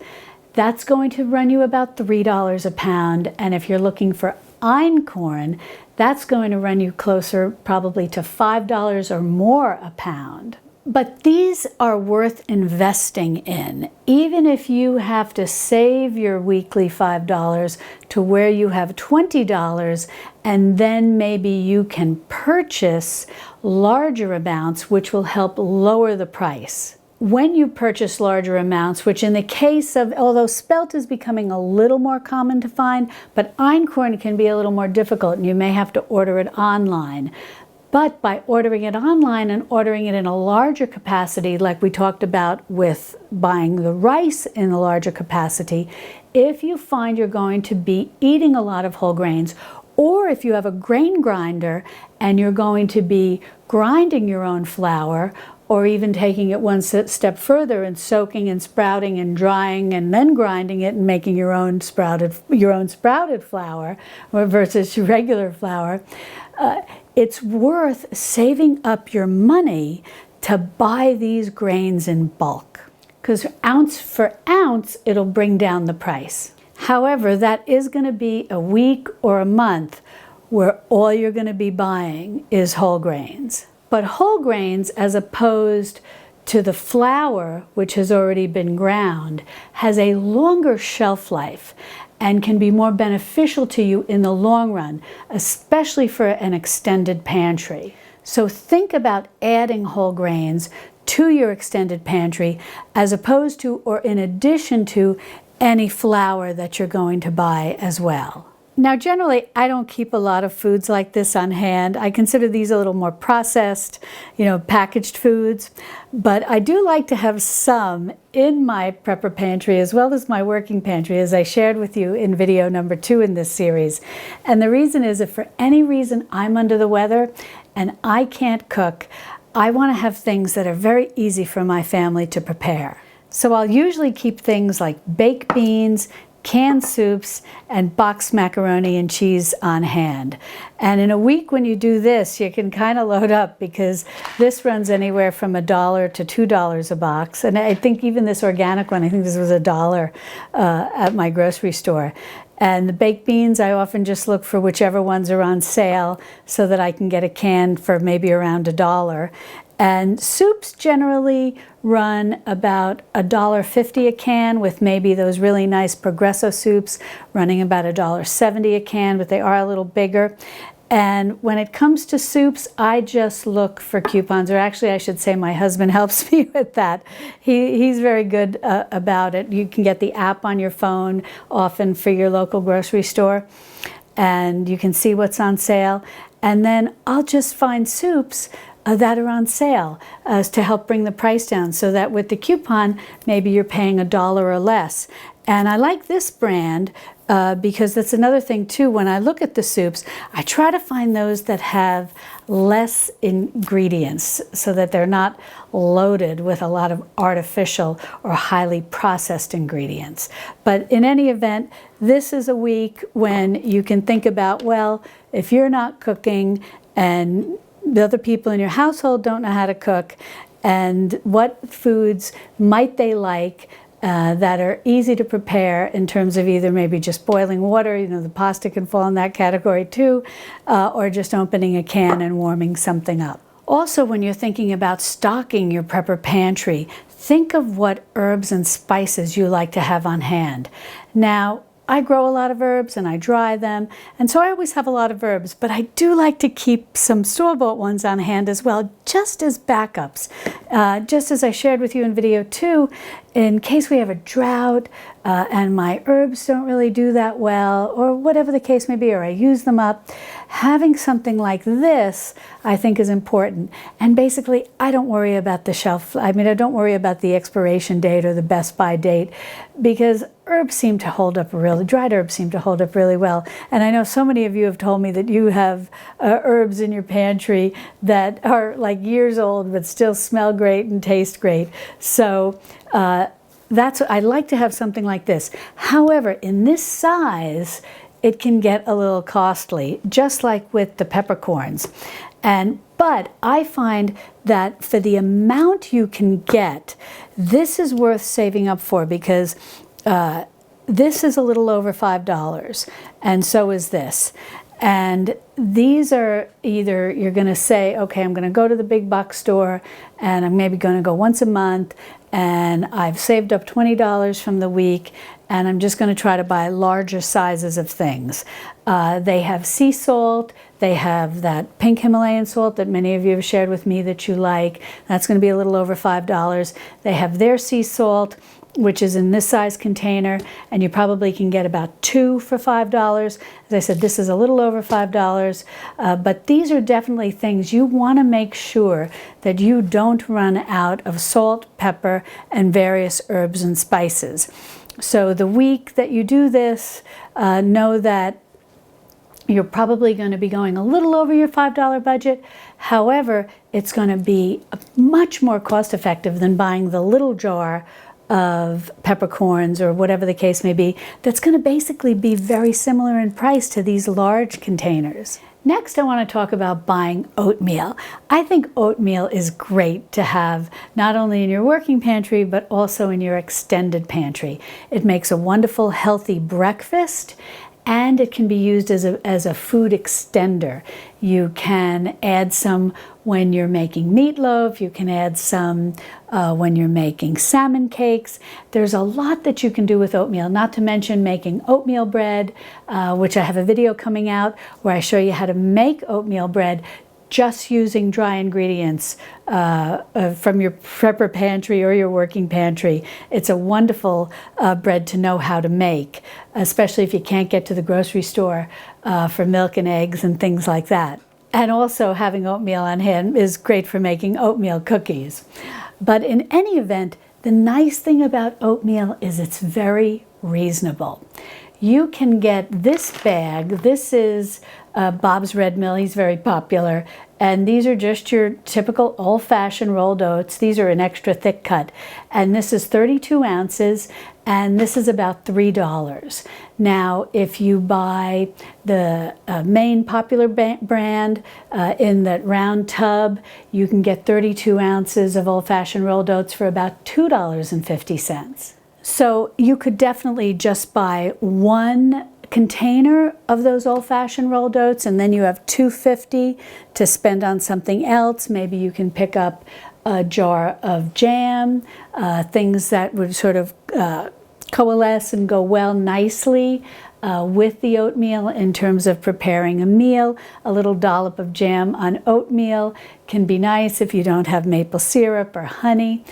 that's going to run you about $3 a pound. And if you're looking for einkorn, that's going to run you closer probably to $5 or more a pound. But these are worth investing in, even if you have to save your weekly $5 to where you have $20, and then maybe you can purchase larger amounts, which will help lower the price. When you purchase larger amounts, which in the case of, although spelt is becoming a little more common to find, but einkorn can be a little more difficult and you may have to order it online. But by ordering it online and ordering it in a larger capacity, like we talked about with buying the rice in a larger capacity, if you find you're going to be eating a lot of whole grains, or if you have a grain grinder and you're going to be grinding your own flour, or even taking it one step further and soaking and sprouting and drying and then grinding it and making your own sprouted flour versus regular flour, it's worth saving up your money to buy these grains in bulk, because ounce for ounce it'll bring down the price. However, that is going to be a week or a month where all you're going to be buying is whole grains. But whole grains, as opposed to the flour, which has already been ground, has a longer shelf life and can be more beneficial to you in the long run, especially for an extended pantry. So think about adding whole grains to your extended pantry as opposed to, or in addition to, any flour that you're going to buy as well. Now, generally, I don't keep a lot of foods like this on hand. I consider these a little more processed, packaged foods. But I do like to have some in my prepper pantry as well as my working pantry, as I shared with you in video number 2 in this series. And the reason is, if for any reason I'm under the weather and I can't cook, I want to have things that are very easy for my family to prepare. So I'll usually keep things like baked beans, canned soups, and boxed macaroni and cheese on hand. And in a week when you do this, you can kind of load up, because this runs anywhere from $1 to $2 a box. And I think even this organic one, I think this was $1 at my grocery store. And the baked beans, I often just look for whichever ones are on sale so that I can get a can for maybe around $1. And soups generally run about $1.50 a can, with maybe those really nice Progresso soups running about $1.70 a can, but they are a little bigger. And when it comes to soups, I just look for coupons, or actually I should say my husband helps me with that. He's very good about it. You can get the app on your phone often for your local grocery store, and you can see what's on sale. And then I'll just find soups that are on sale to help bring the price down, so that with the coupon, maybe you're paying $1 or less. And I like this brand because that's another thing too. When I look at the soups, I try to find those that have less ingredients, so that they're not loaded with a lot of artificial or highly processed ingredients. But in any event, this is a week when you can think about, well, if you're not cooking and the other people in your household don't know how to cook, and what foods might they like that are easy to prepare in terms of either maybe just boiling water, you know, the pasta can fall in that category too, or just opening a can and warming something up. Also, when you're thinking about stocking your prepper pantry, think of what herbs and spices you like to have on hand. Now, I grow a lot of herbs and I dry them, and so I always have a lot of herbs, but I do like to keep some store-bought ones on hand as well, just as backups. Just as I shared with you in video 2, in case we have a drought and my herbs don't really do that well, or whatever the case may be, or I use them up, having something like this I think is important. And basically, I don't worry about the shelf. I mean, I don't worry about the expiration date or the best by date, because herbs seem to hold up really, dried herbs seem to hold up really well. And I know so many of you have told me that you have herbs in your pantry that are like years old but still smell great and taste great. So I like to have something like this. However, in this size, it can get a little costly, just like with the peppercorns. But I find that for the amount you can get, this is worth saving up for, because this is a little over $5, and so is this. And these are either, you're going to say, okay, I'm going to go to the big box store and I'm maybe going to go once a month, and I've saved up $20 from the week, and I'm just going to try to buy larger sizes of things. They have sea salt. They have that pink Himalayan salt that many of you have shared with me that you like. That's going to be a little over $5. They have their sea salt, which is in this size container, and you probably can get about 2 for $5. As I said, this is a little over $5, but these are definitely things you want to make sure that you don't run out of salt, pepper, and various herbs and spices. So the week that you do this, know that you're probably going to be going a little over your $5 budget. However, it's going to be much more cost effective than buying the little jar of peppercorns or whatever the case may be, that's going to basically be very similar in price to these large containers. Next, I want to talk about buying oatmeal. I think oatmeal is great to have not only in your working pantry, but also in your extended pantry. It makes a wonderful, healthy breakfast, and it can be used as a food extender. You can add some when you're making meatloaf. You can add some when you're making salmon cakes. There's a lot that you can do with oatmeal, not to mention making oatmeal bread, which I have a video coming out where I show you how to make oatmeal bread just using dry ingredients from your prepper pantry or your working pantry. It's a wonderful bread to know how to make, especially if you can't get to the grocery store for milk and eggs and things like that. And also having oatmeal on hand is great for making oatmeal cookies. But in any event, the nice thing about oatmeal is it's very reasonable. You can get this bag. This is Bob's Red Mill. He's very popular. And these are just your typical old-fashioned rolled oats. These are an extra thick cut. And this is 32 ounces, and this is about $3. Now, if you buy the main popular brand in that round tub, you can get 32 ounces of old-fashioned rolled oats for about $2.50. So you could definitely just buy one container of those old-fashioned rolled oats, and then you have $2.50 to spend on something else. Maybe you can pick up a jar of jam, things that would sort of coalesce and go well nicely with the oatmeal in terms of preparing a meal. A little dollop of jam on oatmeal can be nice if you don't have maple syrup or honey.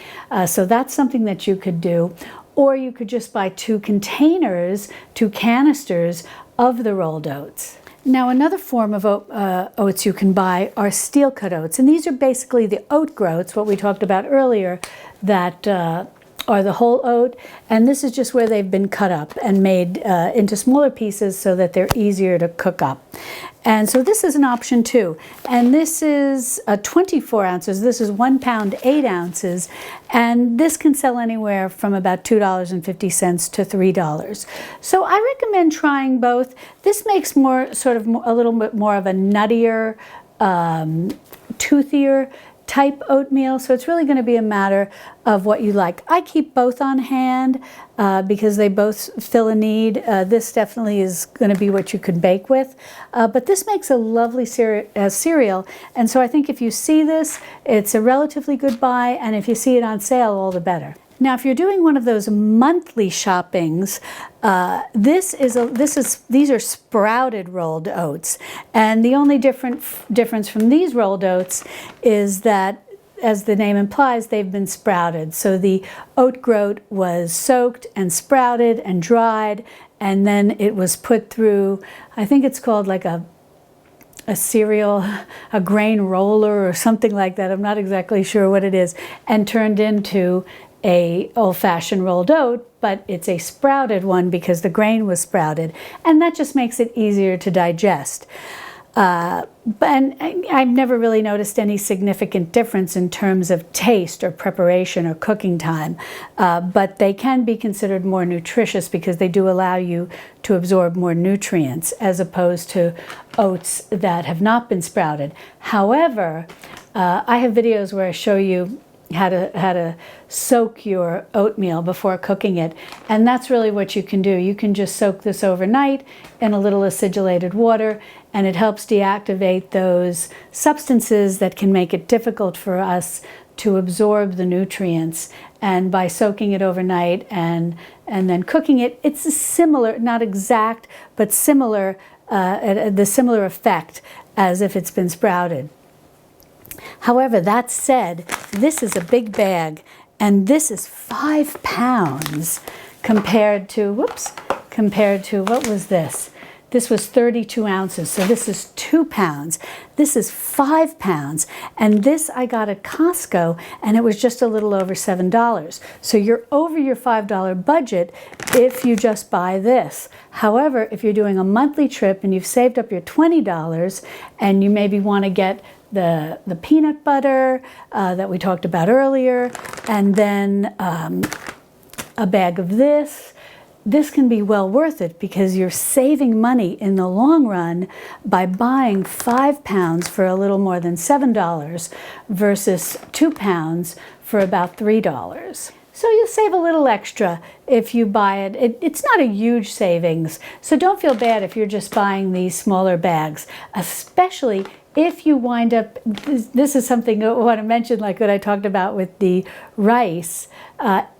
So that's something that you could do. Or you could just buy 2 containers, 2 canisters of the rolled oats. Now another form of oats you can buy are steel cut oats, and these are basically the oat groats, what we talked about earlier, that are the whole oat, and this is just where they've been cut up and made into smaller pieces so that they're easier to cook up. And so this is an option too, and this is 24 ounces. This is 1 pound 8 ounces, and this can sell anywhere from about $2.50 to $3. So I recommend trying both. This makes more a little bit more of a nuttier, toothier type oatmeal, so it's really going to be a matter of what you like. I keep both on hand because they both fill a need. This definitely is going to be what you could bake with, but this makes a lovely cereal, and so I think if you see this, it's a relatively good buy, and if you see it on sale, all the better. Now, if you're doing one of those monthly shoppings, these are sprouted rolled oats, and the only difference from these rolled oats is that, as the name implies, they've been sprouted. So the oat groat was soaked and sprouted and dried, and then it was put through, I think it's called like a grain roller or something like that. I'm not exactly sure what it is, and turned into a old-fashioned rolled oat, but it's a sprouted one because the grain was sprouted, and that just makes it easier to digest. And I've never really noticed any significant difference in terms of taste or preparation or cooking time, but they can be considered more nutritious because they do allow you to absorb more nutrients as opposed to oats that have not been sprouted. However, I have videos where I show you how to soak your oatmeal before cooking it, and that's really what you can do. You can just soak this overnight in a little acidulated water, and it helps deactivate those substances that can make it difficult for us to absorb the nutrients. And by soaking it overnight and then cooking it, it's a similar, not exact, but similar, the similar effect as if it's been sprouted. However, that said, this is a big bag, and this is 5 pounds compared to, what was this? This was 32 ounces, so this is 2 pounds. This is 5 pounds, and this I got at Costco, and it was just a little over $7. So you're over your $5 budget if you just buy this. However, if you're doing a monthly trip and you've saved up your $20, and you maybe want to get the peanut butter that we talked about earlier, and then a bag of this can be well worth it because you're saving money in the long run by buying 5 pounds for a little more than $7 versus 2 pounds for about $3. So you'll save a little extra if you buy it. It's not a huge savings, so don't feel bad if you're just buying these smaller bags, especially if you wind up, this is something I want to mention, like what I talked about with the rice.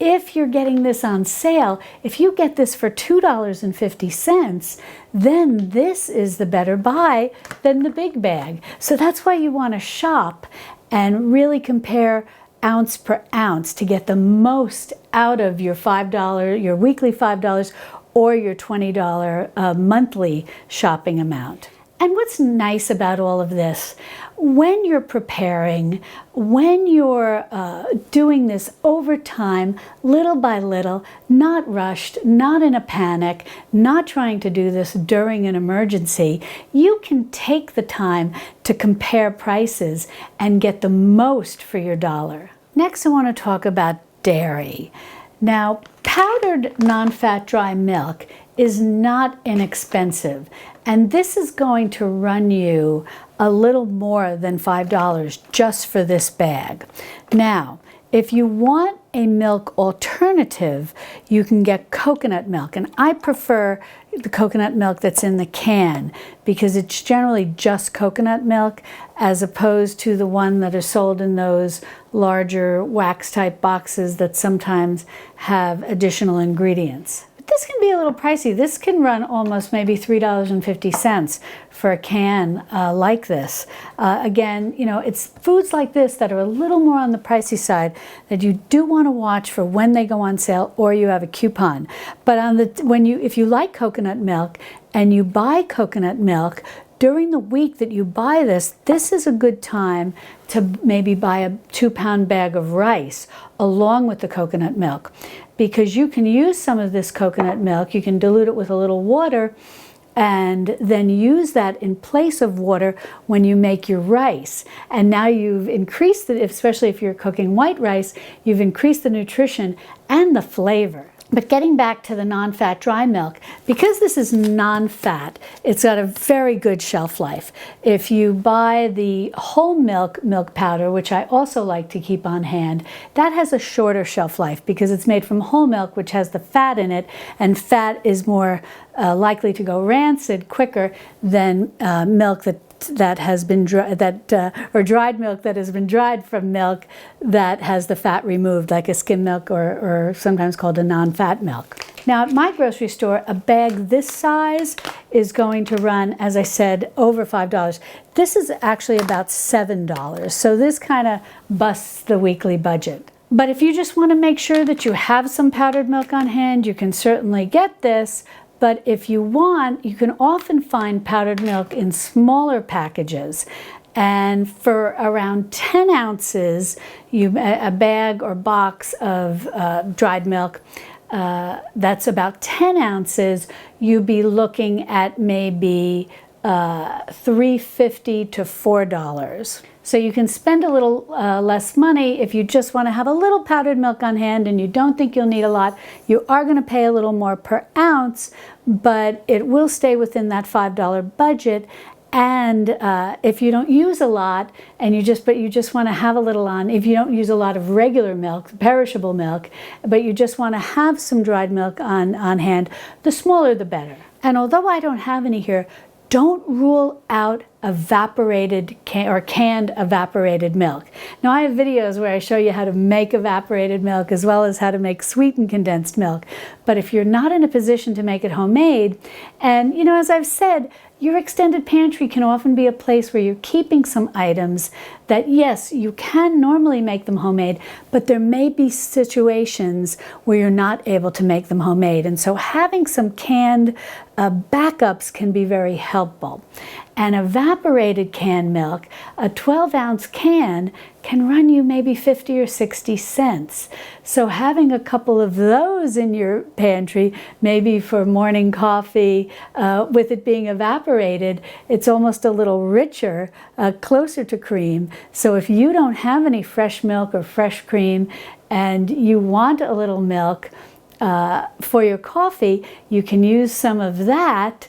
If you're getting this on sale, if you get this for $2.50, then this is the better buy than the big bag. So that's why you want to shop and really compare ounce per ounce to get the most out of your $5, your weekly $5 or your $20 monthly shopping amount. And what's nice about all of this, when you're preparing, when you're doing this over time, little by little, not rushed, not in a panic, not trying to do this during an emergency, you can take the time to compare prices and get the most for your dollar. Next, I want to talk about dairy. Now, powdered non-fat dry milk is not inexpensive, and this is going to run you a little more than $5 just for this bag. Now, if you want a milk alternative, you can get coconut milk, and I prefer the coconut milk that's in the can because it's generally just coconut milk as opposed to the one that are sold in those larger wax type boxes that sometimes have additional ingredients. this can be a little pricey. This can run almost maybe $3.50 for a can like this. Again, you know, it's foods like this that are a little more on the pricey side that you do want to watch for when they go on sale or you have a coupon. But if you like coconut milk and you buy coconut milk, during the week that you buy this, this is a good time to maybe buy a 2-pound bag of rice along with the coconut milk, because you can use some of this coconut milk, you can dilute it with a little water, and then use that in place of water when you make your rice. And now you've increased it, especially if you're cooking white rice, you've increased the nutrition and the flavor. But getting back to the non-fat dry milk, because this is non-fat, it's got a very good shelf life. If you buy the whole milk powder, which I also like to keep on hand, that has a shorter shelf life because it's made from whole milk, which has the fat in it, and fat is more likely to go rancid quicker than milk that has been or dried milk that has been dried from milk that has the fat removed, like a skim milk or sometimes called a non-fat milk. Now at my grocery store, a bag this size is going to run, as I said, over $5. This is actually about $7, so this kind of busts the weekly budget. But if you just want to make sure that you have some powdered milk on hand, you can certainly get this. But if you want, you can often find powdered milk in smaller packages. And for around 10 ounces, a bag or box of dried milk, that's about 10 ounces, you'd be looking at maybe $3.50 to $4. So you can spend a little less money if you just want to have a little powdered milk on hand and you don't think you'll need a lot. You are going to pay a little more per ounce, but it will stay within that $5 budget. And if you don't use a lot and you just want to have a little on, if you don't use a lot of regular milk, perishable milk, but you just want to have some dried milk on hand, the smaller the better. And although I don't have any here, don't rule out evaporated or canned evaporated milk. Now I have videos where I show you how to make evaporated milk as well as how to make sweetened condensed milk. But if you're not in a position to make it homemade, and you know, as I've said, your extended pantry can often be a place where you're keeping some items that, yes, you can normally make them homemade, but there may be situations where you're not able to make them homemade. And so having some canned backups can be very helpful. And evaporated canned milk, a 12-ounce can can run you maybe 50 or 60 cents. So having a couple of those in your pantry, maybe for morning coffee, with it being evaporated, it's almost a little richer, closer to cream. So if you don't have any fresh milk or fresh cream and you want a little milk for your coffee, you can use some of that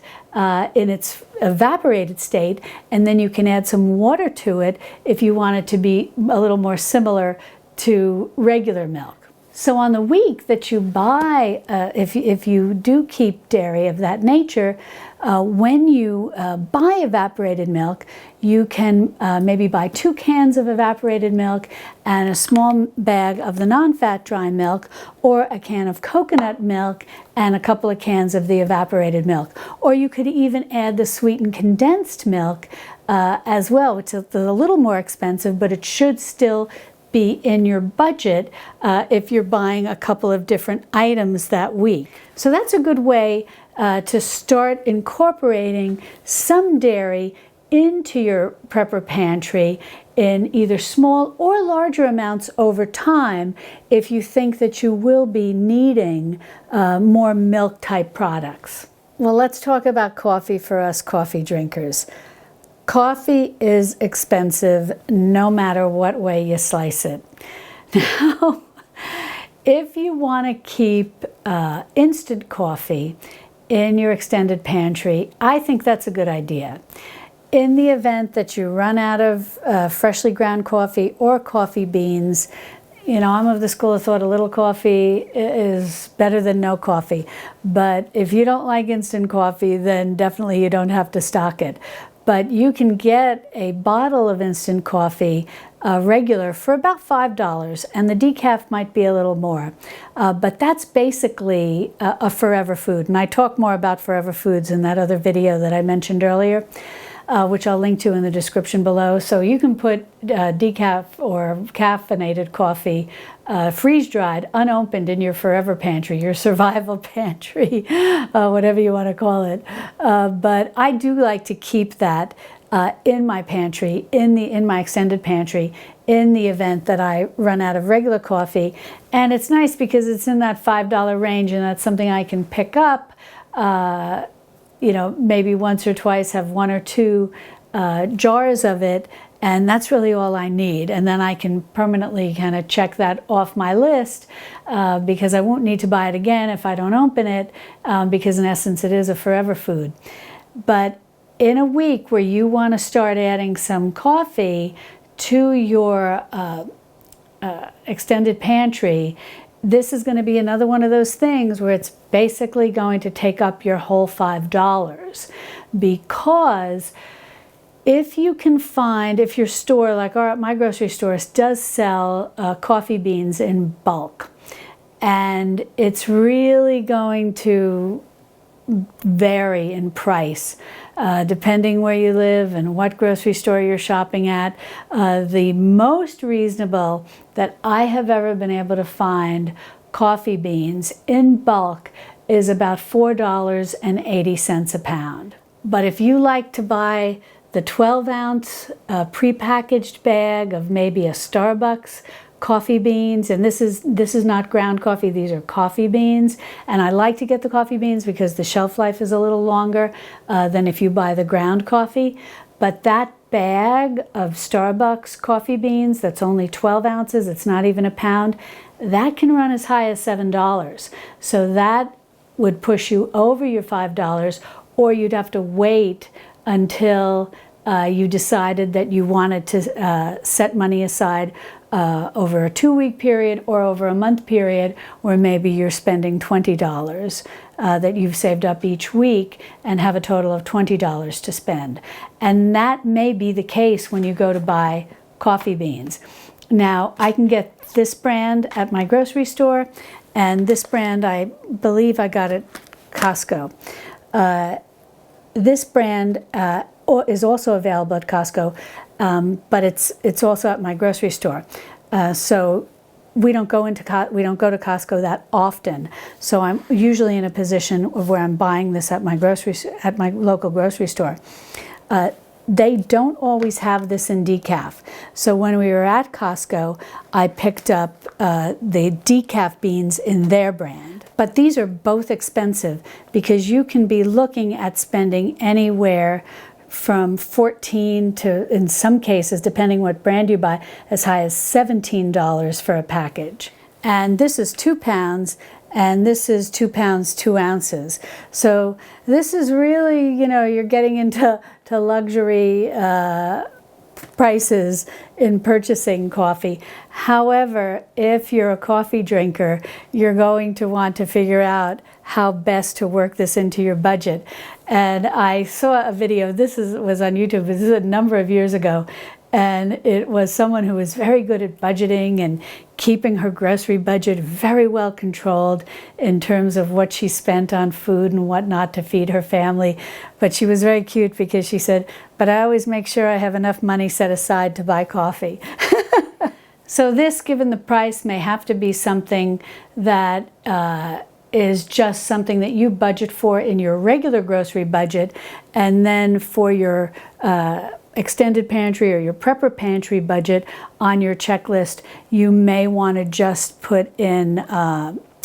in its evaporated state, and then you can add some water to it if you want it to be a little more similar to regular milk. So on the week that you buy, if you do keep dairy of that nature, when you buy evaporated milk, you can maybe buy 2 cans of evaporated milk and a small bag of the non-fat dry milk, or a can of coconut milk and a couple of cans of the evaporated milk. Or you could even add the sweetened condensed milk as well, which is a little more expensive, but it should still be in your budget if you're buying a couple of different items that week. So that's a good way to start incorporating some dairy into your prepper pantry in either small or larger amounts over time if you think that you will be needing more milk type products. Well, let's talk about coffee for us coffee drinkers. Coffee is expensive no matter what way you slice it. Now, if you want to keep instant coffee in your extended pantry, I think that's a good idea. In the event that you run out of freshly ground coffee or coffee beans, you know, I'm of the school of thought a little coffee is better than no coffee. But if you don't like instant coffee, then definitely you don't have to stock it. but you can get a bottle of instant coffee regular for about $5, and the decaf might be a little more. But that's basically a forever food. And I talk more about forever foods in that other video that I mentioned earlier, which I'll link to in the description below. So you can put decaf or caffeinated coffee, freeze-dried, unopened, in your forever pantry, your survival pantry, whatever you want to call it. But I do like to keep that in my pantry, in my extended pantry, in the event that I run out of regular coffee. And it's nice because it's in that $5 range, and that's something I can pick up, you know, maybe once or twice, have 1 or 2 jars of it, and that's really all I need. And then I can permanently kind of check that off my list, because I won't need to buy it again if I don't open it, because in essence it is a forever food. But in a week where you want to start adding some coffee to your extended pantry, this is going to be another one of those things where it's basically going to take up your whole $5, because if you can find, if your store, like my grocery store, does sell coffee beans in bulk, and it's really going to vary in price depending where you live and what grocery store you're shopping at. The most reasonable that I have ever been able to find coffee beans in bulk is about $4.80 a pound. But if you like to buy the 12-ounce prepackaged bag of maybe a Starbucks coffee beans, and this is not ground coffee, these are coffee beans, and I like to get the coffee beans because the shelf life is a little longer than if you buy the ground coffee. But that bag of Starbucks coffee beans that's only 12 ounces, it's not even a pound, that can run as high as $7. So that would push you over your $5, or you'd have to wait until you decided that you wanted to set money aside over a 2-week period or over a month period, where maybe you're spending $20 that you've saved up each week and have a total of $20 to spend. And that may be the case when you go to buy coffee beans. Now, I can get this brand at my grocery store, and this brand I believe I got at Costco. This brand is also available at Costco, but it's also at my grocery store. So we don't go to Costco that often. So I'm usually in a position of where I'm buying this at my local grocery store. They don't always have this in decaf. So when we were at Costco, I picked up the decaf beans in their brand. But these are both expensive, because you can be looking at spending anywhere from $14 to, in some cases, depending what brand you buy, as high as $17 for a package. And this is 2 pounds, and this is 2 pounds, 2 ounces. So this is really, you know, you're getting into luxury prices in purchasing coffee. However, if you're a coffee drinker, you're going to want to figure out how best to work this into your budget. And I saw a video, was on YouTube, this is a number of years ago, and it was someone who was very good at budgeting and keeping her grocery budget very well controlled in terms of what she spent on food and whatnot to feed her family. But she was very cute because she said, "But I always make sure I have enough money set aside to buy coffee." So this, given the price, may have to be something that is just something that you budget for in your regular grocery budget, and then for your extended pantry or your prepper pantry budget on your checklist, you may want to just put in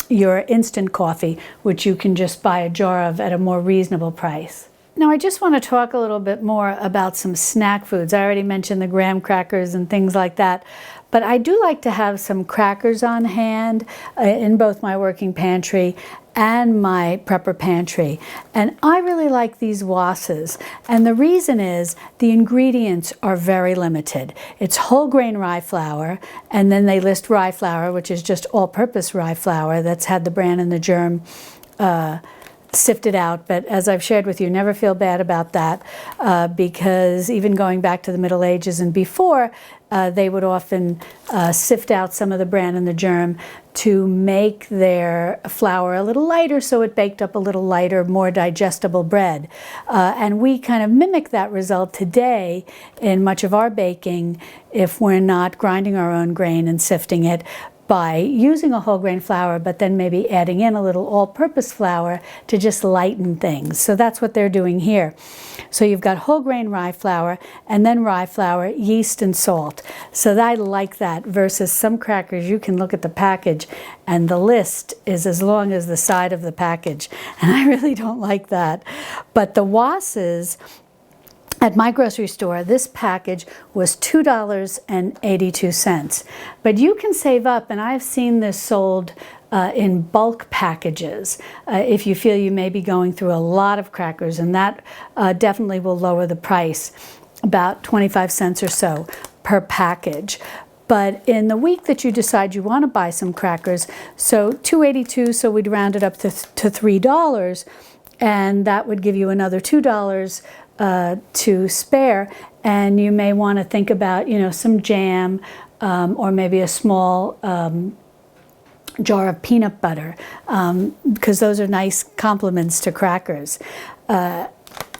your instant coffee, which you can just buy a jar of at a more reasonable price. Now, I just want to talk a little bit more about some snack foods. I already mentioned the graham crackers and things like that, but I do like to have some crackers on hand in both my working pantry and my prepper pantry. And I really like these wasses. And the reason is the ingredients are very limited. It's whole grain rye flour, and then they list rye flour, which is just all-purpose rye flour that's had the bran and the germ sifted out, but as I've shared with you, never feel bad about that, because even going back to the Middle Ages and before, they would often sift out some of the bran and the germ to make their flour a little lighter, so it baked up a little lighter, more digestible bread. And we kind of mimic that result today in much of our baking if we're not grinding our own grain and sifting it, by using a whole grain flour, but then maybe adding in a little all-purpose flour to just lighten things. So that's what they're doing here. So you've got whole grain rye flour, and then rye flour, yeast, and salt. So I like that, versus some crackers, you can look at the package, and the list is as long as the side of the package. And I really don't like that. But the Wasses, at my grocery store, this package was $2.82. But you can save up, and I've seen this sold in bulk packages if you feel you may be going through a lot of crackers, and that definitely will lower the price, about 25 cents or so per package. But in the week that you decide you want to buy some crackers, so $2.82, so we'd round it up to $3, and that would give you another $2 to spare, and you may want to think about, you know, some jam or maybe a small jar of peanut butter, because those are nice complements to crackers.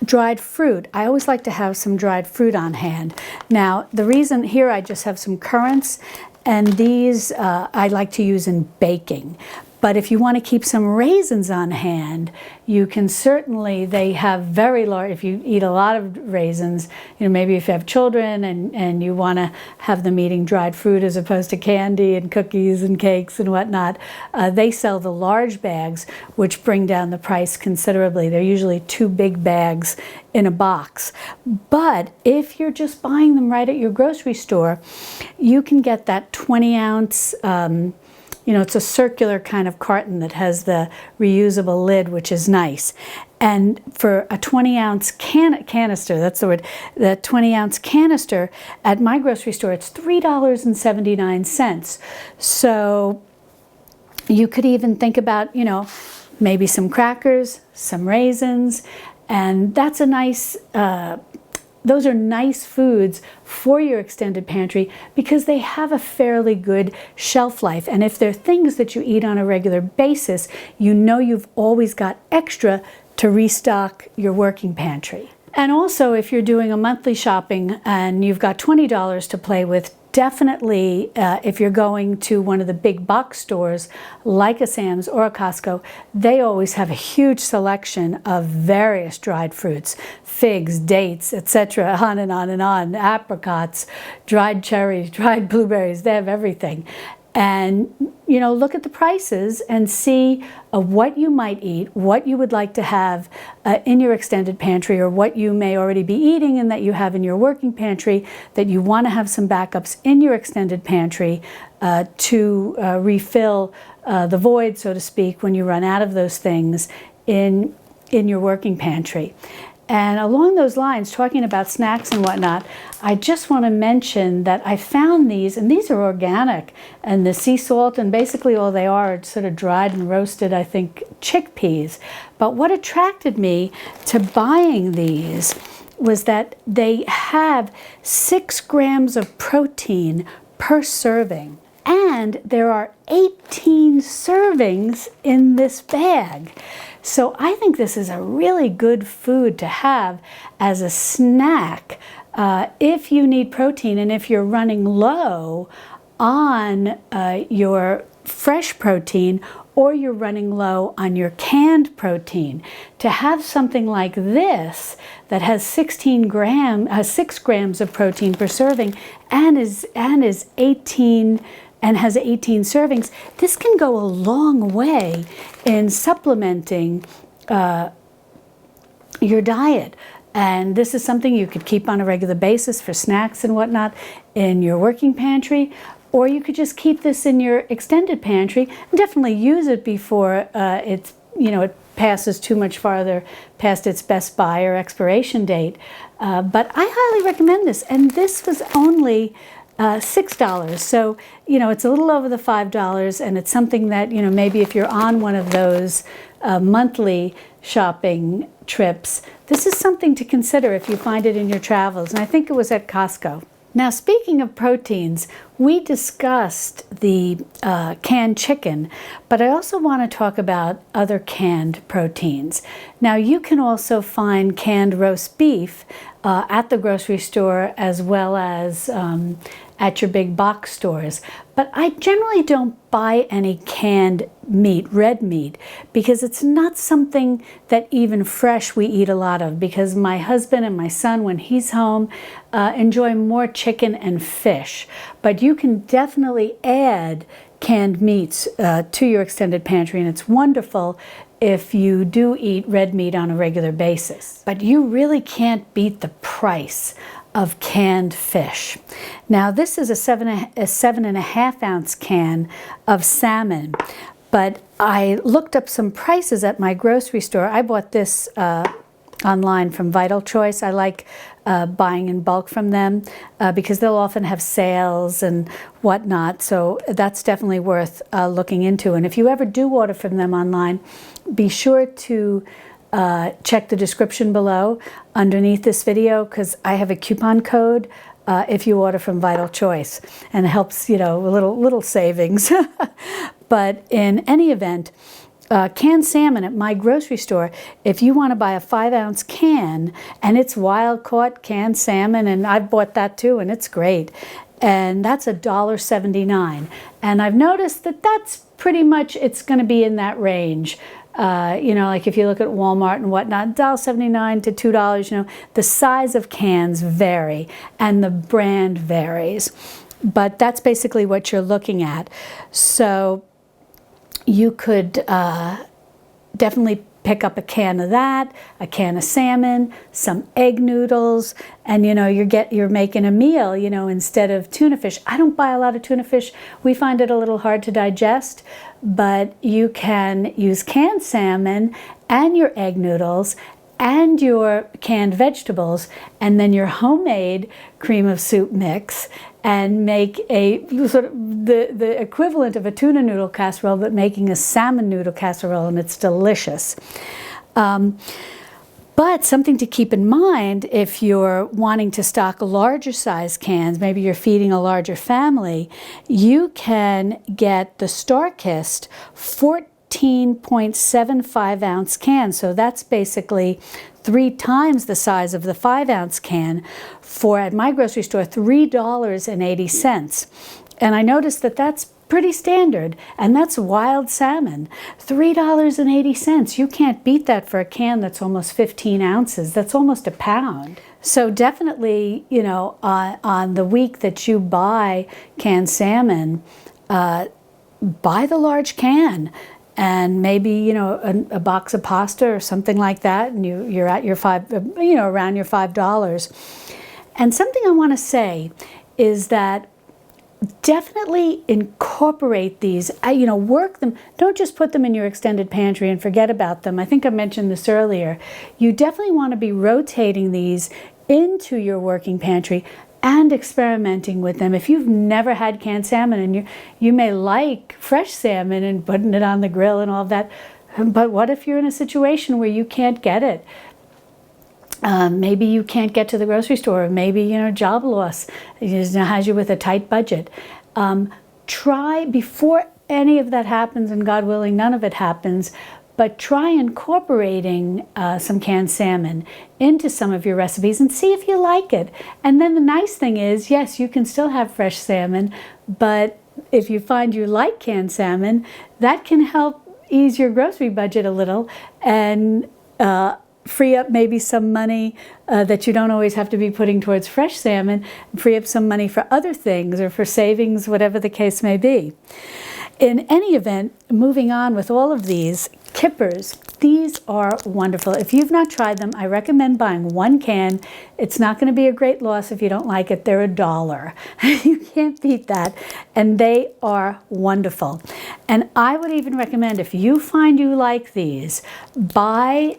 Dried fruit. I always like to have some dried fruit on hand. Now, the reason here I just have some currants, and these I like to use in baking. But if you want to keep some raisins on hand, you can certainly, they have very large, if you eat a lot of raisins, you know, maybe if you have children and you want to have them eating dried fruit as opposed to candy and cookies and cakes and whatnot, they sell the large bags, which bring down the price considerably. They're usually 2 big bags in a box. But if you're just buying them right at your grocery store, you can get that 20-ounce, you know, it's a circular kind of carton that has the reusable lid, which is nice. And for a 20-ounce canister, that's the word, the 20-ounce canister at my grocery store, it's $3.79. So you could even think about, you know, maybe some crackers, some raisins, and that's a nice, those are nice foods for your extended pantry because they have a fairly good shelf life. And if they're things that you eat on a regular basis, you know you've always got extra to restock your working pantry. And also, if you're doing a monthly shopping and you've got $20 to play with, definitely, if you're going to one of the big box stores like a Sam's or a Costco, they always have a huge selection of various dried fruits, figs, dates, etc., on and on and on, apricots, dried cherries, dried blueberries, they have everything. And, you know, look at the prices and see what you might eat, what you would like to have in your extended pantry, or what you may already be eating and that you have in your working pantry that you want to have some backups in your extended pantry to refill the void, so to speak, when you run out of those things in your working pantry. And along those lines, talking about snacks and whatnot, I just want to mention that I found these, and these are organic, and the sea salt, and basically all they are sort of dried and roasted, I think, chickpeas. But what attracted me to buying these was that they have 6 grams of protein per serving. And there are 18 servings in this bag. So I think this is a really good food to have as a snack if you need protein and if you're running low on your fresh protein or you're running low on your canned protein. To have something like this that has 6 grams of protein per serving and is 18 and has 18 servings, this can go a long way in supplementing your diet. And this is something you could keep on a regular basis for snacks and whatnot in your working pantry, or you could just keep this in your extended pantry and definitely use it before it passes too much farther past its best buy or expiration date. But I highly recommend this, and this was only $6. So, you know, it's a little over the $5, and it's something that, you know, maybe if you're on one of those monthly shopping trips, this is something to consider if you find it in your travels. And I think it was at Costco. Now, speaking of proteins, we discussed the canned chicken, but I also want to talk about other canned proteins. Now, you can also find canned roast beef at the grocery store as well as at your big box stores. But I generally don't buy any canned meat, red meat, because it's not something that even fresh we eat a lot of, because my husband and my son, when he's home, enjoy more chicken and fish. But you can definitely add canned meats to your extended pantry, and it's wonderful if you do eat red meat on a regular basis. But you really can't beat the price of canned fish. Now, this is a 7.5 ounce can of salmon, but I looked up some prices at my grocery store. I bought this online from Vital Choice. I like buying in bulk from them because they'll often have sales and whatnot, so that's definitely worth looking into. And if you ever do order from them online, be sure to check the description below underneath this video, because I have a coupon code if you order from Vital Choice, and it helps, you know, a little savings. But in any event, canned salmon at my grocery store, if you want to buy a 5 ounce can, and it's wild caught canned salmon, and I've bought that too, and it's great, and that's $1.79. And I've noticed that that's pretty much, it's going to be in that range. You know, like if you look at Walmart and whatnot, $1.79 to $2, you know, the size of cans vary and the brand varies. But that's basically what you're looking at. So you could definitely pick up a can of that, a can of salmon, some egg noodles, and you know, you're making a meal, you know, instead of tuna fish. I don't buy a lot of tuna fish. We find it a little hard to digest, but you can use canned salmon and your egg noodles and your canned vegetables, and then your homemade cream of soup mix, and make a sort of the equivalent of a tuna noodle casserole, but making a salmon noodle casserole, and it's delicious. But something to keep in mind if you're wanting to stock larger size cans, maybe you're feeding a larger family, you can get the StarKist 14.75 ounce can. So that's basically 3 times the size of the 5 ounce can for, at my grocery store, $3.80. And I noticed that that's pretty standard, and that's wild salmon. $3.80. You can't beat that for a can that's almost 15 ounces. That's almost a pound. So definitely, you know, on the week that you buy canned salmon, buy the large can. And maybe, you know, a box of pasta or something like that, and you're at your around your $5. And something I want to say is that definitely incorporate these, you know, work them. Don't just put them in your extended pantry and forget about them. I think I mentioned this earlier. You definitely want to be rotating these into your working pantry and experimenting with them. If you've never had canned salmon, and you may like fresh salmon and putting it on the grill and all of that, but what if you're in a situation where you can't get it? Maybe you can't get to the grocery store, or maybe, you know, job loss has you with a tight budget. Try, before any of that happens, and God willing, none of it happens, but try incorporating some canned salmon into some of your recipes and see if you like it. And then the nice thing is, yes, you can still have fresh salmon, but if you find you like canned salmon, that can help ease your grocery budget a little and free up maybe some money that you don't always have to be putting towards fresh salmon, and free up some money for other things or for savings, whatever the case may be. In any event, moving on with all of these, kippers, these are wonderful. If you've not tried them, I recommend buying 1 can. It's not going to be a great loss if you don't like it. They're $1. You can't beat that. And they are wonderful. And I would even recommend, if you find you like these, buy,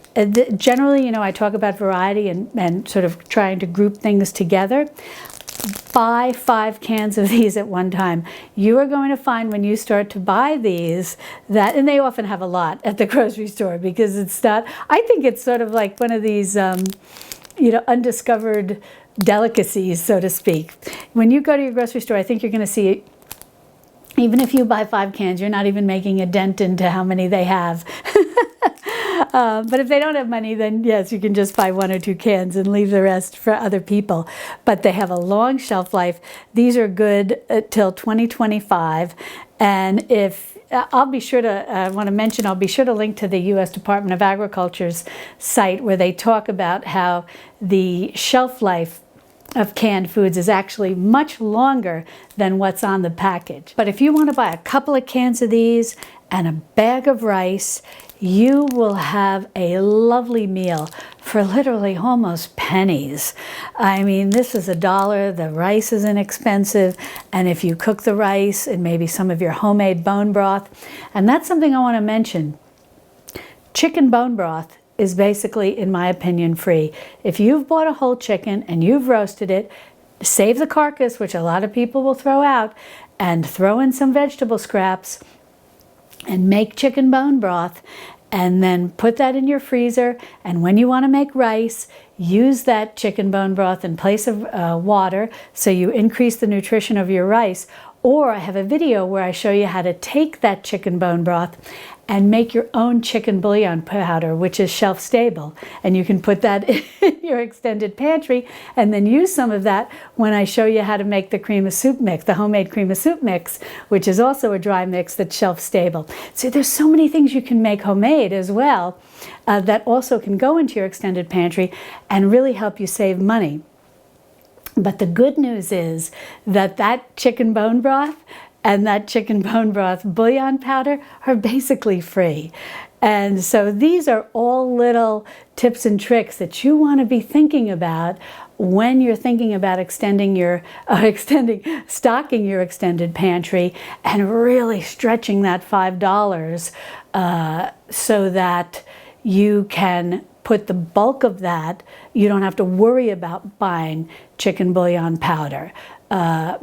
generally, you know, I talk about variety and sort of trying to group things together. buy 5 cans of these at one time. You are going to find when you start to buy these that, and they often have a lot at the grocery store, because it's not, I think it's sort of like one of these, you know, undiscovered delicacies, so to speak. When you go to your grocery store, I think you're going to see it. Even if you buy 5 cans, you're not even making a dent into how many they have. But if they don't have money, then yes, you can just buy 1 or 2 cans and leave the rest for other people. But they have a long shelf life. These are good till 2025. And if I'll be sure to, I want to mention, I'll be sure to link to the U.S. Department of Agriculture's site, where they talk about how the shelf life of canned foods is actually much longer than what's on the package. But if you want to buy a couple of cans of these and a bag of rice, you will have a lovely meal for literally almost pennies. I mean, this is $1. The rice is inexpensive. And if you cook the rice and maybe some of your homemade bone broth, and that's something I want to mention, chicken bone broth is basically, in my opinion, free. If you've bought a whole chicken and you've roasted it, save the carcass, which a lot of people will throw out, and throw in some vegetable scraps and make chicken bone broth, and then put that in your freezer. And when you want to make rice, use that chicken bone broth in place of water, so you increase the nutrition of your rice. Or I have a video where I show you how to take that chicken bone broth and make your own chicken bouillon powder, which is shelf stable. And you can put that in your extended pantry and then use some of that when I show you how to make the cream of soup mix, the homemade cream of soup mix, which is also a dry mix that's shelf stable. So there's so many things you can make homemade as well that also can go into your extended pantry and really help you save money. But the good news is that that chicken bone broth and that chicken bone broth bouillon powder are basically free. And so these are all little tips and tricks that you want to be thinking about when you're thinking about stocking your extended pantry and really stretching that $5 so that you can put the bulk of that. You don't have to worry about buying chicken bouillon powder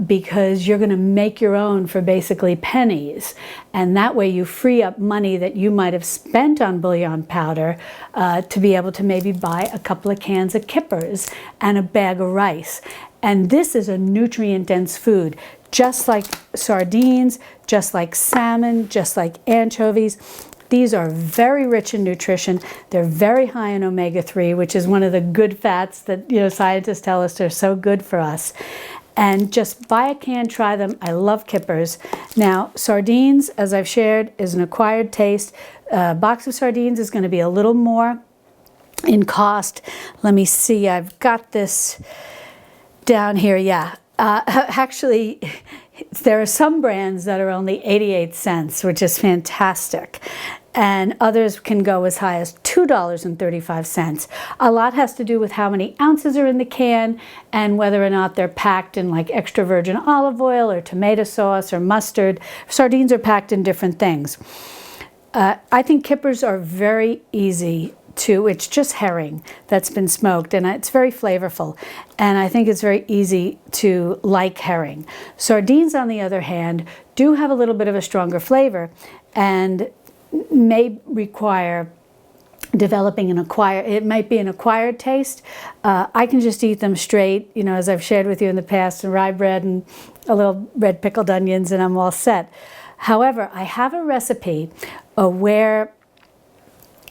because you're going to make your own for basically pennies. And that way you free up money that you might have spent on bouillon powder to be able to maybe buy a couple of cans of kippers and a bag of rice. And this is a nutrient-dense food, just like sardines, just like salmon, just like anchovies. These are very rich in nutrition. They're very high in omega-3, which is one of the good fats that, you know, scientists tell us are so good for us. And just buy a can, try them. I love kippers. Now, sardines, as I've shared, is an acquired taste. A box of sardines is going to be a little more in cost. Let me see. I've got this down here. Yeah. Actually, there are some brands that are only 88 cents, which is fantastic. And others can go as high as $2.35. A lot has to do with how many ounces are in the can and whether or not they're packed in like extra virgin olive oil or tomato sauce or mustard. Sardines are packed in different things. I think kippers are very easy to, it's just herring that's been smoked, and it's very flavorful. And I think it's very easy to like herring. Sardines, on the other hand, do have a little bit of a stronger flavor and may require developing an acquired, it might be an acquired taste. I can just eat them straight, you know, as I've shared with you in the past, and rye bread and a little red pickled onions, and I'm all set. However, I have a recipe where,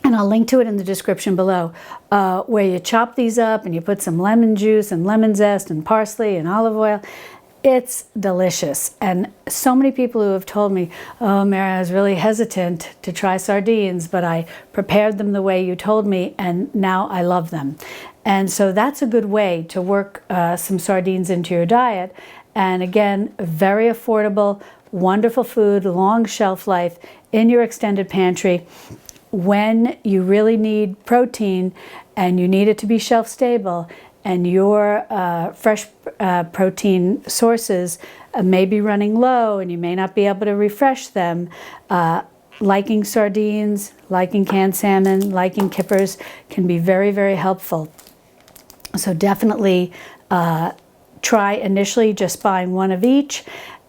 and I'll link to it in the description below, where you chop these up and you put some lemon juice and lemon zest and parsley and olive oil. It's delicious. And so many people who have told me, oh, Mary, I was really hesitant to try sardines, but I prepared them the way you told me, and now I love them. And so that's a good way to work some sardines into your diet. And again, very affordable, wonderful food, long shelf life in your extended pantry. When you really need protein and you need it to be shelf stable, and your fresh protein sources may be running low and you may not be able to refresh them, liking sardines, liking canned salmon, liking kippers can be very, very helpful. So definitely try initially just buying one of each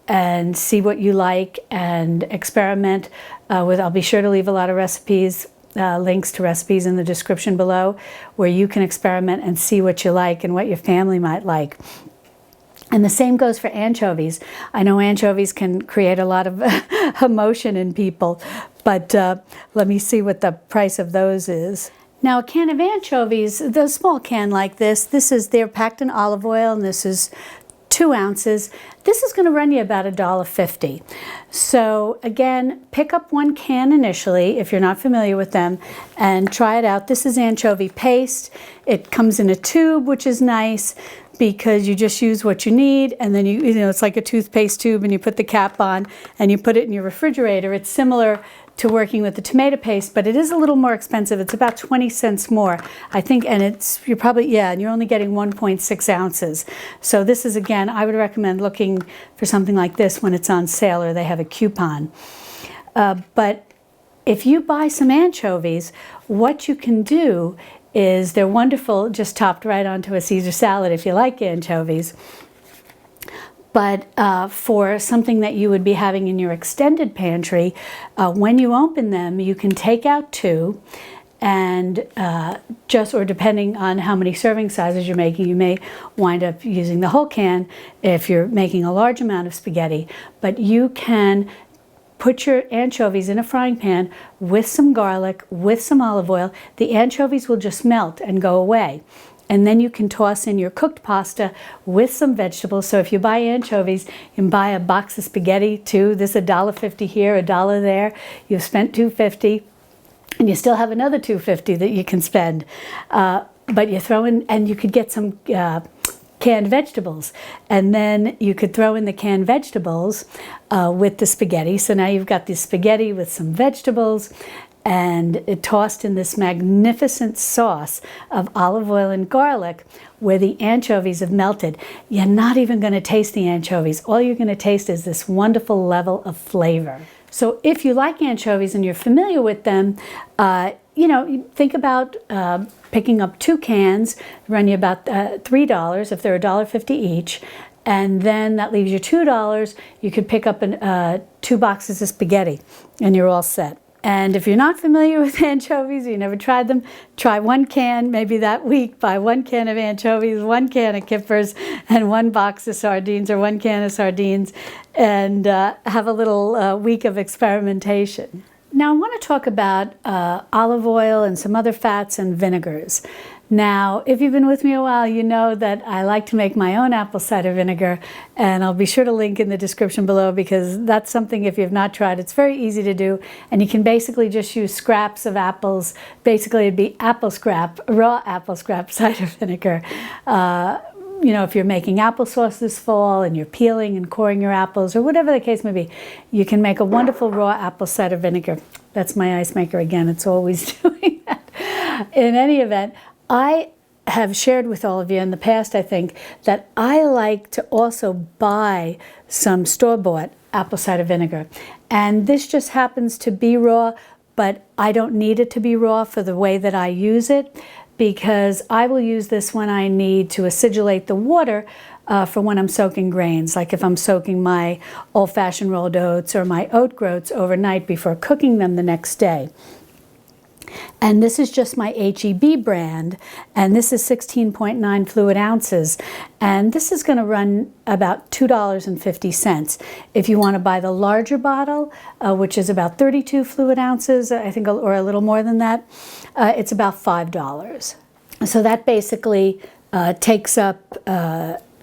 and see what you like and experiment with. I'll be sure to leave a lot of recipes, links to recipes in the description below, where you can experiment and see what you like and what your family might like. And the same goes for anchovies. I know anchovies can create a lot of emotion in people, but let me see what the price of those is. Now, a can of anchovies, the small can like this they're packed in olive oil, and this is 2 ounces. This is going to run you about $1.50. So again, pick up 1 can initially if you're not familiar with them and try it out. This is anchovy paste. It comes in a tube, which is nice because you just use what you need, and then you know, it's like a toothpaste tube, and you put the cap on and you put it in your refrigerator. It's similar to working with the tomato paste, but it is a little more expensive. It's about 20 cents more, I think, and you're probably, and you're only getting 1.6 ounces. So this is, again, I would recommend looking for something like this when it's on sale or they have a coupon. But if you buy some anchovies, what you can do is they're wonderful, just topped right onto a Caesar salad if you like anchovies. But for something that you would be having in your extended pantry, when you open them, you can take out 2, and or depending on how many serving sizes you're making, you may wind up using the whole can if you're making a large amount of spaghetti. But you can put your anchovies in a frying pan with some garlic, with some olive oil. The anchovies will just melt and go away. And then you can toss in your cooked pasta with some vegetables. So if you buy anchovies, you can buy a box of spaghetti too. This is $1.50 here, $1 there. You've spent $2.50, and you still have another $2.50 that you can spend. But you throw in, and you could get some canned vegetables, and then you could throw in the canned vegetables with the spaghetti. So now you've got the spaghetti with some vegetables, and it tossed in this magnificent sauce of olive oil and garlic where the anchovies have melted. You're not even going to taste the anchovies. All you're going to taste is this wonderful level of flavor. So if you like anchovies and you're familiar with them, you know, think about picking up 2 cans, run you about $3 if they're $1.50 each, and then that leaves you $2. You could pick up 2 boxes of spaghetti, and you're all set. And if you're not familiar with anchovies, you never tried them, try 1 can, maybe that week, buy 1 can of anchovies, 1 can of kippers, and 1 box of sardines, or 1 can of sardines, and have a little week of experimentation. Now I want to talk about olive oil and some other fats and vinegars. Now, if you've been with me a while, you know that I like to make my own apple cider vinegar, and I'll be sure to link in the description below because that's something, if you've not tried, it's very easy to do, and you can basically just use scraps of apples. Basically, it'd be apple scrap, raw apple scrap cider vinegar. You know, if you're making applesauce this fall and you're peeling and coring your apples, or whatever the case may be, you can make a wonderful raw apple cider vinegar. That's my ice maker again. It's always doing that. In any event, I have shared with all of you in the past, I think, that I like to also buy some store-bought apple cider vinegar. And this just happens to be raw, but I don't need it to be raw for the way that I use it, because I will use this when I need to acidulate the water for when I'm soaking grains, like if I'm soaking my old-fashioned rolled oats or my oat groats overnight before cooking them the next day. And this is just my HEB brand, and this is 16.9 fluid ounces, and this is going to run about $2.50. If you want to buy the larger bottle, which is about 32 fluid ounces, I think, or a little more than that, it's about $5. So that basically takes up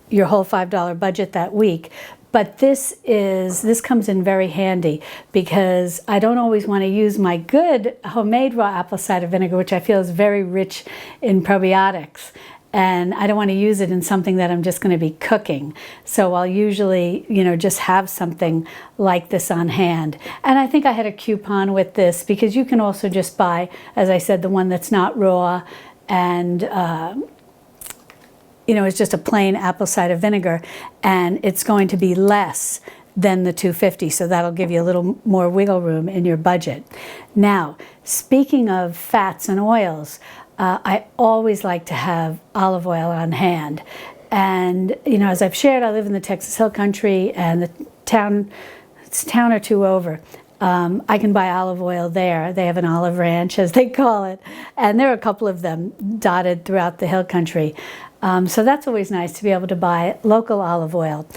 your whole $5 budget that week. But this comes in very handy because I don't always want to use my good homemade raw apple cider vinegar, which I feel is very rich in probiotics. And I don't want to use it in something that I'm just going to be cooking. So I'll usually, you know, just have something like this on hand. And I think I had a coupon with this because you can also just buy, as I said, the one that's not raw, and you know, it's just a plain apple cider vinegar, and it's going to be less than the $2.50, so that'll give you a little more wiggle room in your budget. Now, speaking of fats and oils, I always like to have olive oil on hand. And, you know, as I've shared, I live in the Texas Hill Country, and it's a town or two over. I can buy olive oil there. They have an olive ranch, as they call it. And there are a couple of them dotted throughout the Hill Country. So that's always nice to be able to buy local olive oil.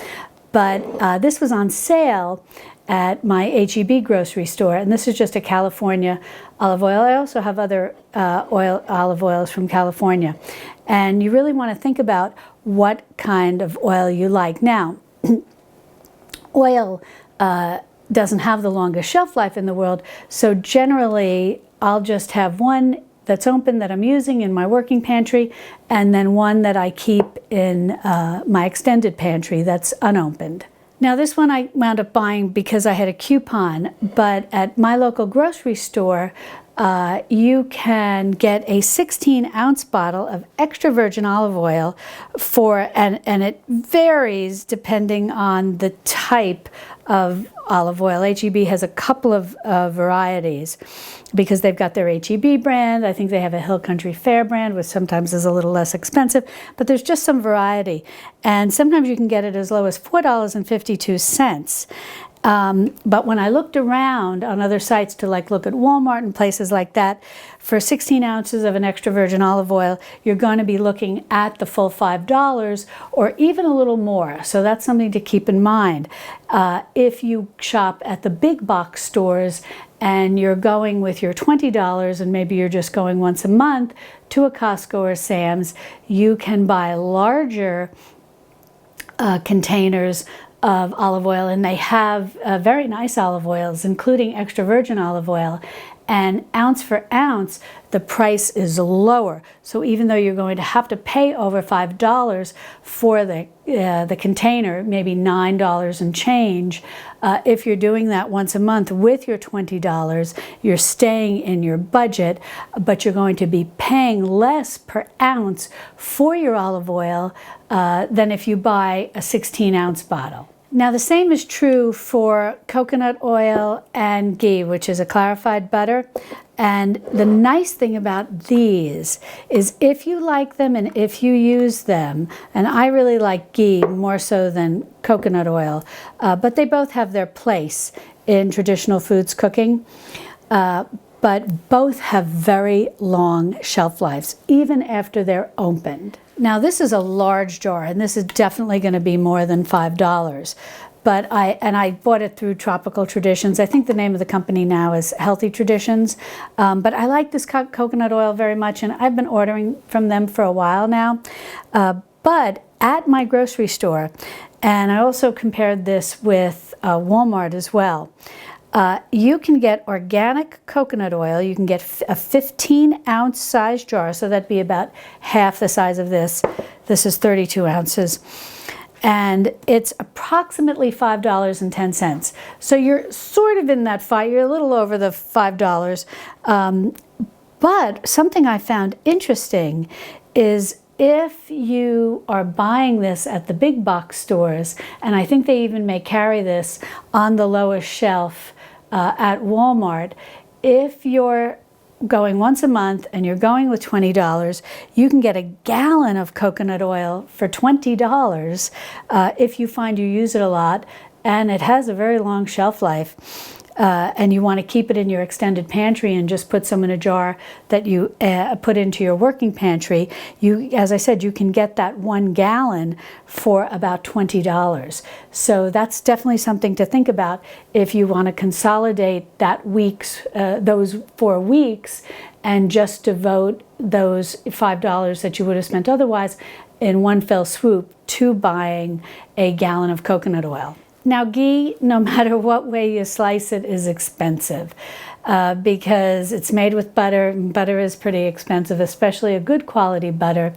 But this was on sale at my H-E-B grocery store, and this is just a California olive oil. I also have other olive oils from California. And you really want to think about what kind of oil you like. Now, oil doesn't have the longest shelf life in the world, so generally I'll just have one that's open that I'm using in my working pantry, and then one that I keep in my extended pantry that's unopened. Now this one I wound up buying because I had a coupon, but at my local grocery store you can get a 16-ounce bottle of extra virgin olive oil and it varies depending on the type of olive oil. H-E-B has a couple of varieties because they've got their H-E-B brand. I think they have a Hill Country Fair brand, which sometimes is a little less expensive, but there's just some variety. And sometimes you can get it as low as $4.52. But when I looked around on other sites to look at Walmart and places like that, for 16 ounces of an extra virgin olive oil, you're going to be looking at the full $5 or even a little more. So that's something to keep in mind. If you shop at the big box stores and you're going with your $20 and maybe you're just going once a month to a Costco or Sam's, you can buy larger containers of olive oil, and they have very nice olive oils, including extra virgin olive oil. And ounce for ounce, the price is lower. So even though you're going to have to pay over $5 for the container, maybe $9 and change, if you're doing that once a month with your $20, you're staying in your budget, but you're going to be paying less per ounce for your olive oil than if you buy a 16-ounce bottle. Now the same is true for coconut oil and ghee, which is a clarified butter. And the nice thing about these is if you like them and if you use them, and I really like ghee more so than coconut oil, but they both have their place in traditional foods cooking. But both have very long shelf lives, even after they're opened. Now this is a large jar, and this is definitely going to be more than $5. But I bought it through Tropical Traditions. I think the name of the company now is Healthy Traditions. But I like this coconut oil very much, and I've been ordering from them for a while now. But at my grocery store, and I also compared this with Walmart as well, you can get organic coconut oil. You can get a 15-ounce size jar, so that'd be about half the size of this. This is 32 ounces. And it's approximately $5.10. So you're sort of in that fight. You're a little over the $5. But something I found interesting is if you are buying this at the big box stores, and I think they even may carry this on the lowest shelf at Walmart, if you're going once a month and you're going with $20, you can get a gallon of coconut oil for $20 if you find you use it a lot, and it has a very long shelf life. And you want to keep it in your extended pantry and just put some in a jar that you put into your working pantry. As I said, you can get that 1 gallon for about $20. So that's definitely something to think about if you want to consolidate that those 4 weeks and just devote those $5 that you would have spent otherwise in one fell swoop to buying a gallon of coconut oil. Now ghee, no matter what way you slice it, is expensive because it's made with butter, and butter is pretty expensive, especially a good quality butter,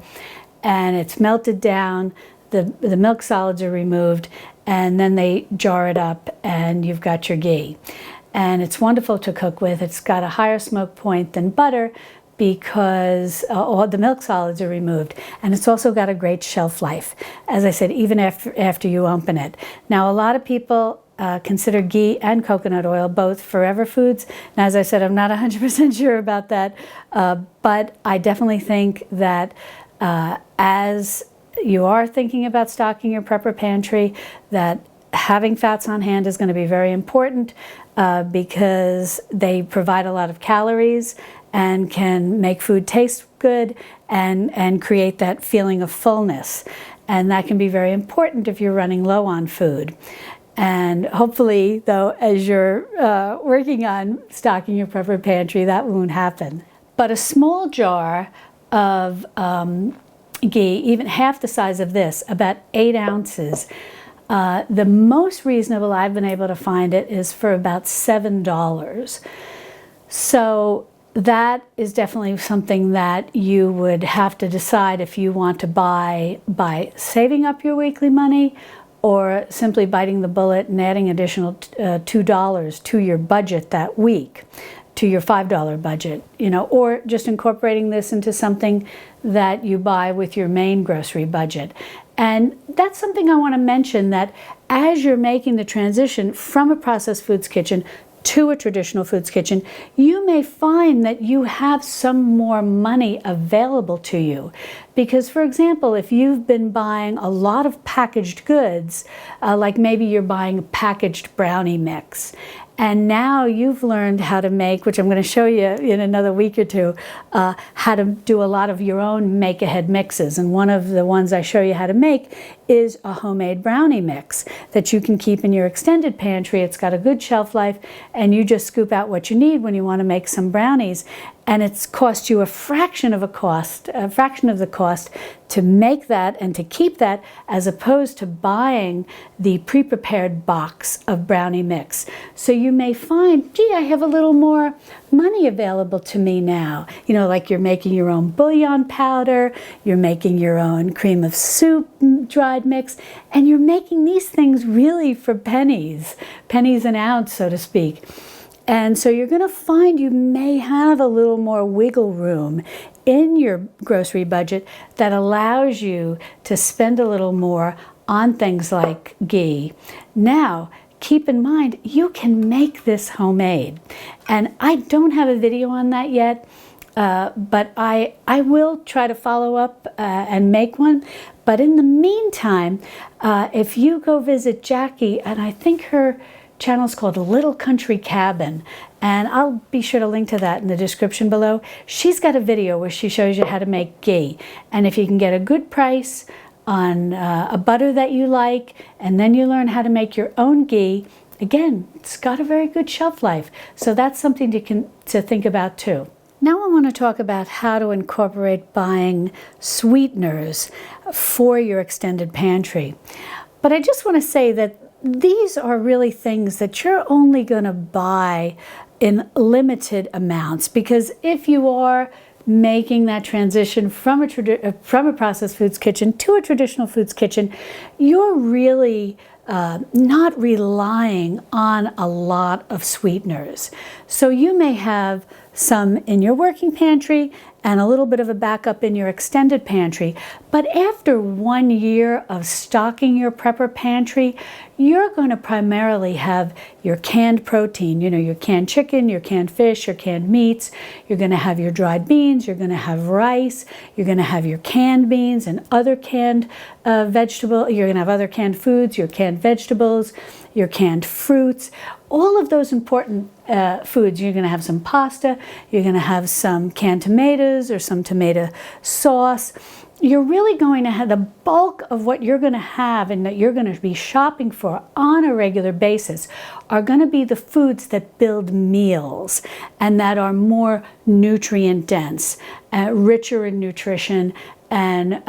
and it's melted down, the milk solids are removed, and then they jar it up and you've got your ghee. And it's wonderful to cook with. It's got a higher smoke point than butter because all the milk solids are removed, and it's also got a great shelf life, as I said, even after you open it. Now a lot of people consider ghee and coconut oil both forever foods, and as I said, I'm not 100% sure about that, but I definitely think that as you are thinking about stocking your prepper pantry, that having fats on hand is going to be very important because they provide a lot of calories and can make food taste good and create that feeling of fullness. And that can be very important if you're running low on food. And hopefully, though, as you're working on stocking your prepper pantry, that won't happen. But a small jar of ghee, even half the size of this, about 8 ounces, the most reasonable I've been able to find it is for about $7. So that is definitely something that you would have to decide if you want to buy by saving up your weekly money or simply biting the bullet and adding additional $2 to your budget that week, to your $5 budget, you know, or just incorporating this into something that you buy with your main grocery budget. And that's something I want to mention, that as you're making the transition from a processed foods kitchen to a traditional foods kitchen, you may find that you have some more money available to you. Because, for example, if you've been buying a lot of packaged goods, like maybe you're buying a packaged brownie mix, and now you've learned how to make, which I'm going to show you in another week or two, how to do a lot of your own make-ahead mixes. And one of the ones I show you how to make is a homemade brownie mix that you can keep in your extended pantry. It's got a good shelf life, and you just scoop out what you need when you want to make some brownies. And it's cost you a fraction of the cost to make that and to keep that, as opposed to buying the pre-prepared box of brownie mix. So you may find, gee, I have a little more money available to me now. You know, like you're making your own bouillon powder, you're making your own cream of soup dried mix, and you're making these things really for pennies an ounce, so to speak. And so you're going to find you may have a little more wiggle room in your grocery budget that allows you to spend a little more on things like ghee. Now, keep in mind, you can make this homemade. And I don't have a video on that yet, but I will try to follow up and make one. But in the meantime, if you go visit Jackie, and I think her channel's called Little Country Cabin, and I'll be sure to link to that in the description below. She's got a video where she shows you how to make ghee, and if you can get a good price on a butter that you like, and then you learn how to make your own ghee, again, it's got a very good shelf life. So that's something to think about too. Now I want to talk about how to incorporate buying sweeteners for your extended pantry. But I just want to say that these are really things that you're only going to buy in limited amounts, because if you are making that transition from a processed foods kitchen to a traditional foods kitchen, you're really not relying on a lot of sweeteners. So you may have some in your working pantry and a little bit of a backup in your extended pantry. But after 1 year of stocking your prepper pantry, you're going to primarily have your canned protein, you know, your canned chicken, your canned fish, your canned meats. You're going to have your dried beans, you're going to have rice, you're going to have your canned beans and other canned vegetables. You're going to have other canned foods, your canned vegetables, your canned fruits, all of those important foods. You're going to have some pasta, you're going to have some canned tomatoes or some tomato sauce. You're really going to have the bulk of what you're going to have and that you're going to be shopping for on a regular basis are going to be the foods that build meals and that are more nutrient dense, richer in nutrition, and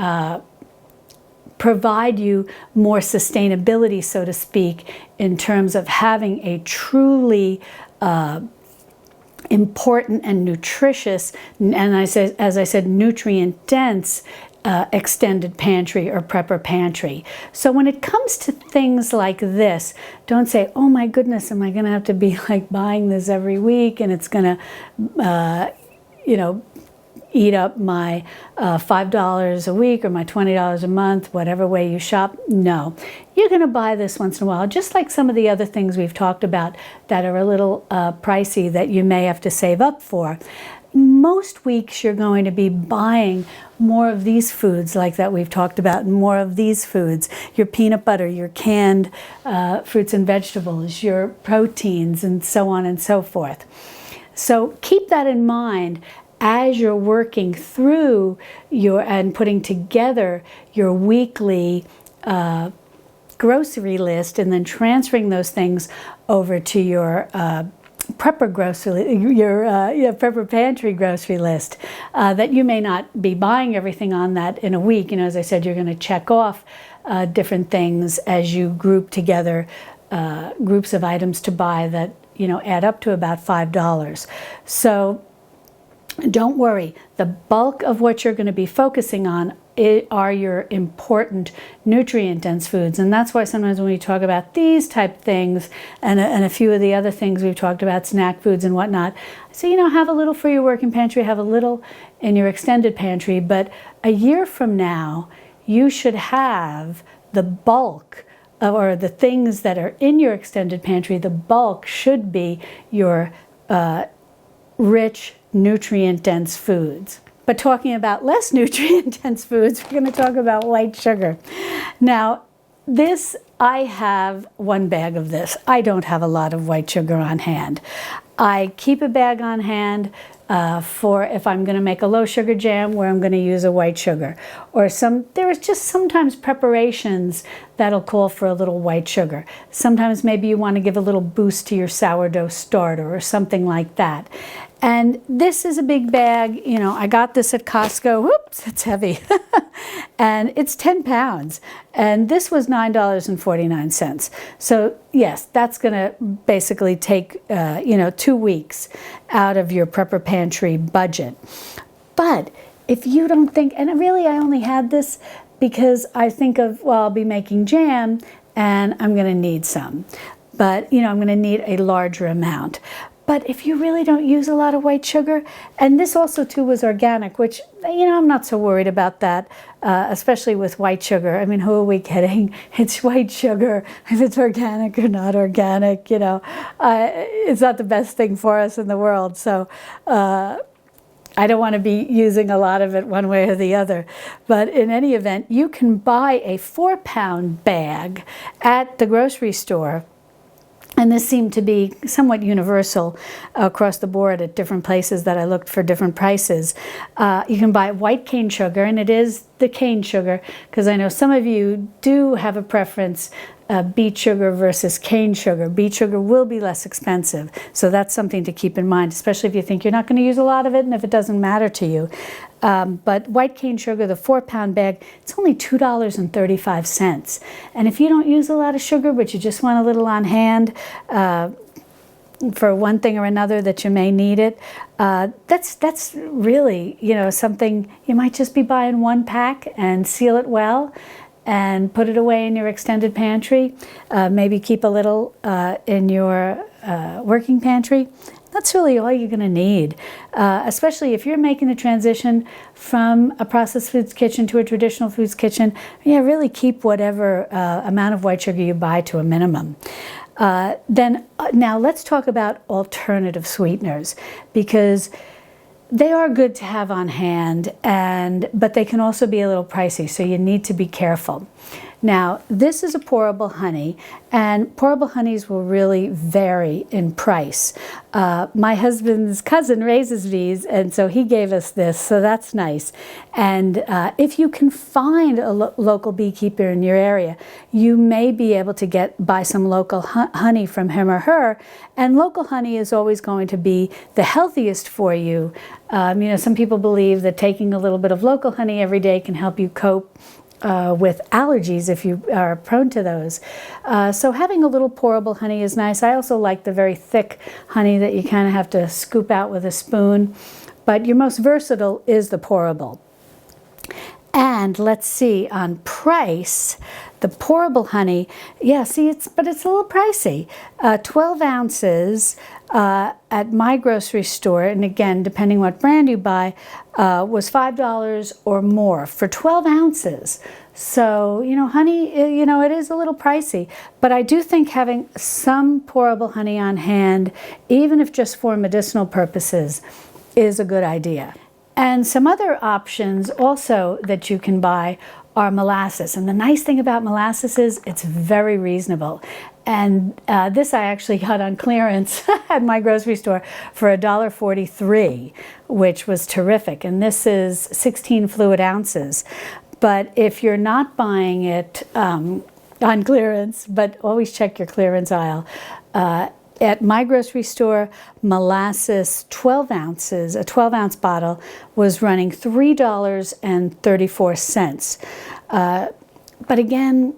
provide you more sustainability, so to speak, in terms of having a truly important and nutritious, and as I said, nutrient-dense extended pantry or prepper pantry. So when it comes to things like this, don't say, oh my goodness, am I going to have to be like buying this every week and it's going to, you know, eat up my $5 a week or my $20 a month, whatever way you shop. No, you're going to buy this once in a while, just like some of the other things we've talked about that are a little pricey that you may have to save up for. most weeks you're going to be buying more of these foods like that we've talked about, and more of these foods, your peanut butter, your canned fruits and vegetables, your proteins, and so on and so forth. So keep that in mind as you're working through and putting together your weekly grocery list, and then transferring those things over to your Prepper Pantry grocery list. That you may not be buying everything on that in a week. As I said, you're going to check off different things as you group together groups of items to buy that add up to about $5. So don't worry, the bulk of what you're going to be focusing on are your important nutrient-dense foods. And that's why sometimes when we talk about these type things and a few of the other things we've talked about, snack foods and whatnot, so have a little for your working pantry, have a little in your extended pantry, but a year from now, you should have the bulk or the things that are in your extended pantry, the bulk should be your rich, nutrient-dense foods. But talking about less nutrient-dense foods, we're going to talk about white sugar. Now, I have one bag of this. I don't have a lot of white sugar on hand. I keep a bag on hand for if I'm going to make a low sugar jam where I'm going to use a white sugar. Or there is just sometimes preparations that'll call for a little white sugar. Sometimes maybe you want to give a little boost to your sourdough starter or something like that. And this is a big bag. I got this at Costco. Whoops, it's heavy. And it's 10 pounds. And this was $9.49. So yes, that's going to basically take 2 weeks out of your Prepper Pantry budget. But if you don't think, and really I only had this because I think of, well, I'll be making jam and I'm going to need some. But I'm going to need a larger amount. But if you really don't use a lot of white sugar, and this also too was organic, which, I'm not so worried about that, especially with white sugar. I mean, who are we kidding? It's white sugar. If it's organic or not organic, it's not the best thing for us in the world. So I don't want to be using a lot of it one way or the other. But in any event, you can buy a 4-pound bag at the grocery store. And this seemed to be somewhat universal across the board at different places that I looked for different prices. You can buy white cane sugar, and it is the cane sugar, because I know some of you do have a preference, beet sugar versus cane sugar. Beet sugar will be less expensive, so that's something to keep in mind, especially if you think you're not going to use a lot of it and if it doesn't matter to you. But white cane sugar, the 4-pound bag, it's only $2.35. And if you don't use a lot of sugar, but you just want a little on hand for one thing or another that you may need it, that's really, something you might just be buying 1 pack and seal it well and put it away in your extended pantry. Maybe keep a little in your working pantry. That's really all you're going to need, especially if you're making the transition from a processed foods kitchen to a traditional foods kitchen. Really keep whatever amount of white sugar you buy to a minimum. Now let's talk about alternative sweeteners, because they are good to have on hand, but they can also be a little pricey, so you need to be careful. Now, this is a pourable honey, and pourable honeys will really vary in price. My husband's cousin raises these, and so he gave us this, so that's nice. And if you can find a local beekeeper in your area, you may be able to buy some local honey from him or her, and local honey is always going to be the healthiest for you. Some people believe that taking a little bit of local honey every day can help you cope with allergies if you are prone to those. So having a little pourable honey is nice. I also like the very thick honey that you kind of have to scoop out with a spoon. But your most versatile is the pourable. And let's see, on price, the pourable honey, it's a little pricey. 12 ounces at my grocery store, and again, depending what brand you buy, was $5 or more for 12 ounces. So, honey, it is a little pricey, but I do think having some pourable honey on hand, even if just for medicinal purposes, is a good idea. And some other options also that you can buy are molasses. And the nice thing about molasses is it's very reasonable. And this I actually got on clearance at my grocery store for $1.43, which was terrific. And this is 16 fluid ounces. But if you're not buying it on clearance, but always check your clearance aisle, at my grocery store, molasses 12 ounces, a 12-ounce bottle, was running $3.34. But again,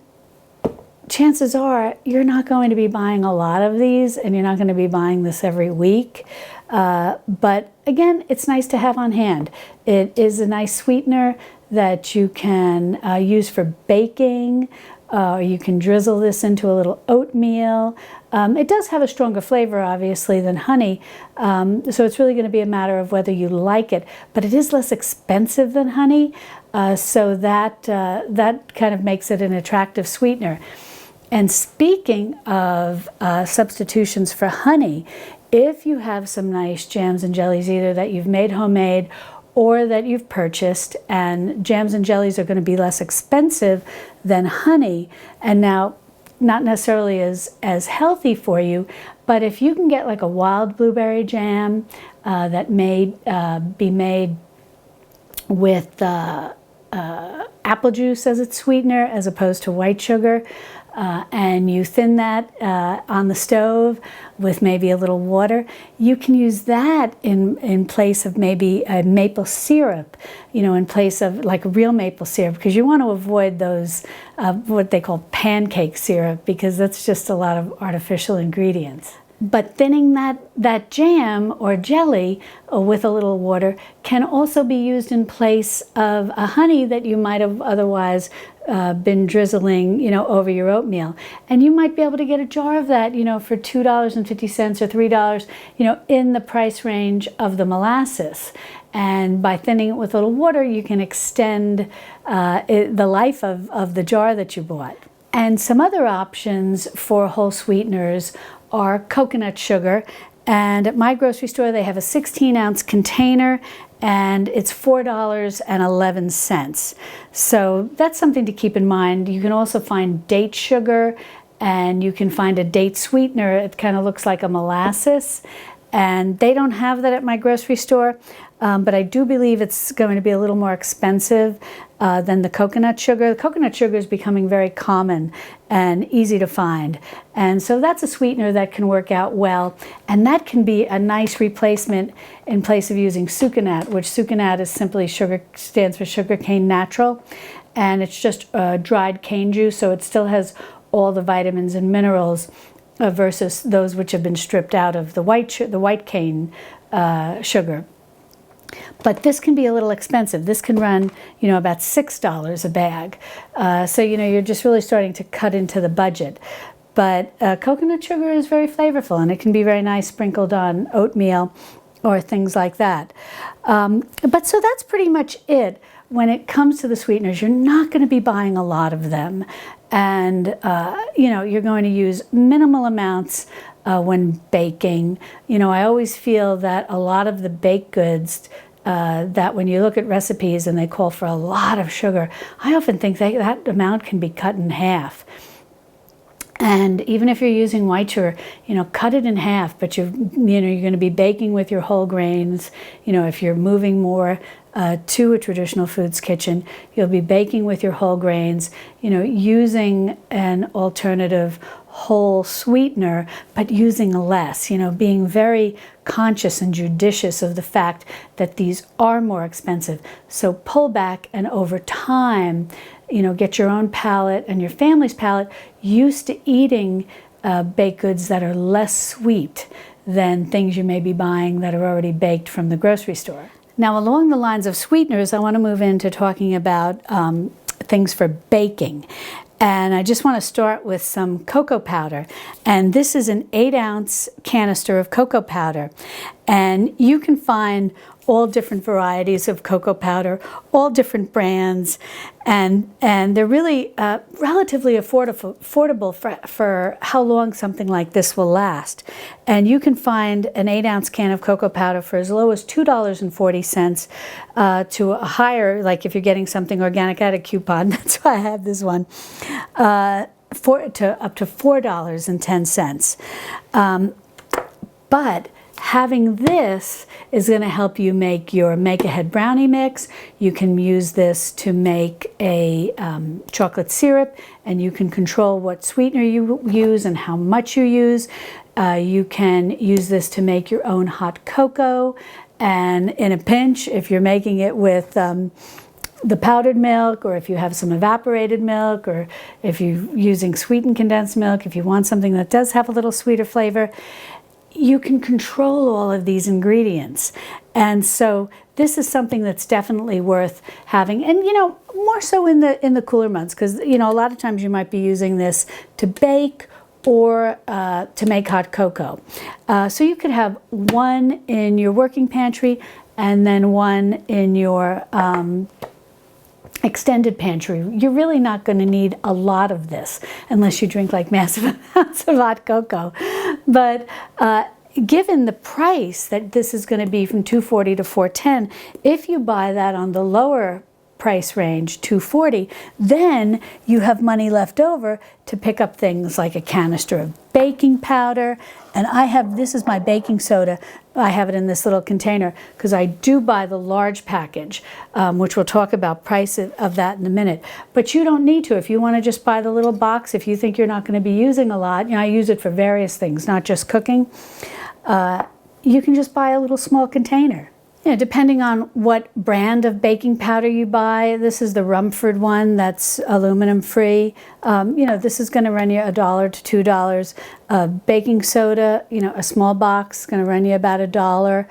chances are you're not going to be buying a lot of these, and you're not going to be buying this every week. But again, it's nice to have on hand. It is a nice sweetener that you can use for baking. You can drizzle this into a little oatmeal. It does have a stronger flavor, obviously, than honey, so it's really going to be a matter of whether you like it. But it is less expensive than honey, so that kind of makes it an attractive sweetener. And speaking of substitutions for honey, if you have some nice jams and jellies, either that you've made homemade or that you've purchased, and jams and jellies are going to be less expensive than honey, and now not necessarily as healthy for you, but if you can get like a wild blueberry jam that may be made with apple juice as its sweetener as opposed to white sugar, and you thin that on the stove with maybe a little water, you can use that in place of maybe a maple syrup, you know, in place of like real maple syrup, because you want to avoid those what they call pancake syrup, because that's just a lot of artificial ingredients. But thinning that jam or jelly with a little water can also be used in place of a honey that you might have otherwise been drizzling, you know, over your oatmeal. And you might be able to get a jar of that, you know, for $2.50 or $3, you know, in the price range of the molasses. And by thinning it with a little water, you can extend the life of the jar that you bought. And some other options for whole sweeteners are coconut sugar, and at my grocery store they have a 16-ounce container, and it's $4.11. So that's something to keep in mind. You can also find date sugar, and you can find a date sweetener. It kind of looks like a molasses, and they don't have that at my grocery store, but I do believe it's going to be a little more expensive than the coconut sugar. The coconut sugar is becoming very common and easy to find. And so that's a sweetener that can work out well. And that can be a nice replacement in place of using sucanat, which sucanat is simply stands for sugar cane natural. And it's just dried cane juice, so it still has all the vitamins and minerals versus those which have been stripped out of the white cane sugar. But this can be a little expensive. This can run, you know, about $6 a bag. So, you know, you're just really starting to cut into the budget. But coconut sugar is very flavorful, and it can be very nice sprinkled on oatmeal or things like that. But so that's pretty much it. When it comes to the sweeteners, you're not going to be buying a lot of them. And, you know, you're going to use minimal amounts when baking. You know, I always feel that a lot of the baked goods that when you look at recipes and they call for a lot of sugar, I often think that amount can be cut in half. And even if you're using white sugar, you know, cut it in half, but you're going to be baking with your whole grains. You know, if you're moving more to a traditional foods kitchen, you'll be baking with your whole grains, you know, using an alternative whole sweetener, but using less, you know, being very conscious and judicious of the fact that these are more expensive. So pull back, and over time, you know, get your own palate and your family's palate used to eating baked goods that are less sweet than things you may be buying that are already baked from the grocery store. Now, along the lines of sweeteners, I want to move into talking about things for baking. And I just want to start with some cocoa powder. And this is an 8-ounce canister of cocoa powder. And you can find all different varieties of cocoa powder, all different brands, and they're really relatively affordable for how long something like this will last. And you can find an 8-ounce can of cocoa powder for as low as $2.40 to a higher, like if you're getting something organic, I had a coupon, that's why I have this one, up to $4.10. But having this is going to help you make your make-ahead brownie mix. You can use this to make a chocolate syrup, and you can control what sweetener you use and how much you use. You can use this to make your own hot cocoa, and in a pinch, if you're making it with the powdered milk, or if you have some evaporated milk, or if you're using sweetened condensed milk, if you want something that does have a little sweeter flavor, you can control all of these ingredients. And so this is something that's definitely worth having, and more so in the cooler months, because a lot of times you might be using this to bake or to make hot cocoa. So you could have one in your working pantry and then one in your extended pantry. You're really not going to need a lot of this unless you drink like massive amounts of hot cocoa. But given the price that this is going to be from $2.40 to $4.10, if you buy that on the lower price range, $2.40, then you have money left over to pick up things like a canister of baking powder. And this is my baking soda. I have it in this little container because I do buy the large package, which we'll talk about price of that in a minute. But you don't need to. If you want to just buy the little box, if you think you're not going to be using a lot, I use it for various things, not just cooking, you can just buy a little small container. Depending on what brand of baking powder you buy, this is the Rumford one that's aluminum free. This is going to run you $1 to $2. Baking soda, a small box is going to run you about $1.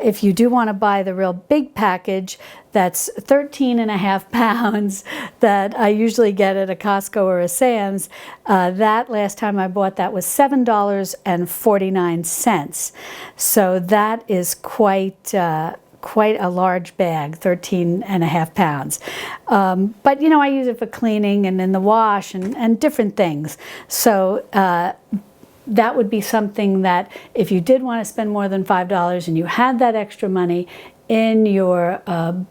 If you do want to buy the real big package, that's 13.5 pounds that I usually get at a Costco or a Sam's. That last time I bought that was $7.49. So that is quite a large bag, 13.5 pounds. But I use it for cleaning and in the wash and different things. So that would be something that if you did want to spend more than $5 and you had that extra money in your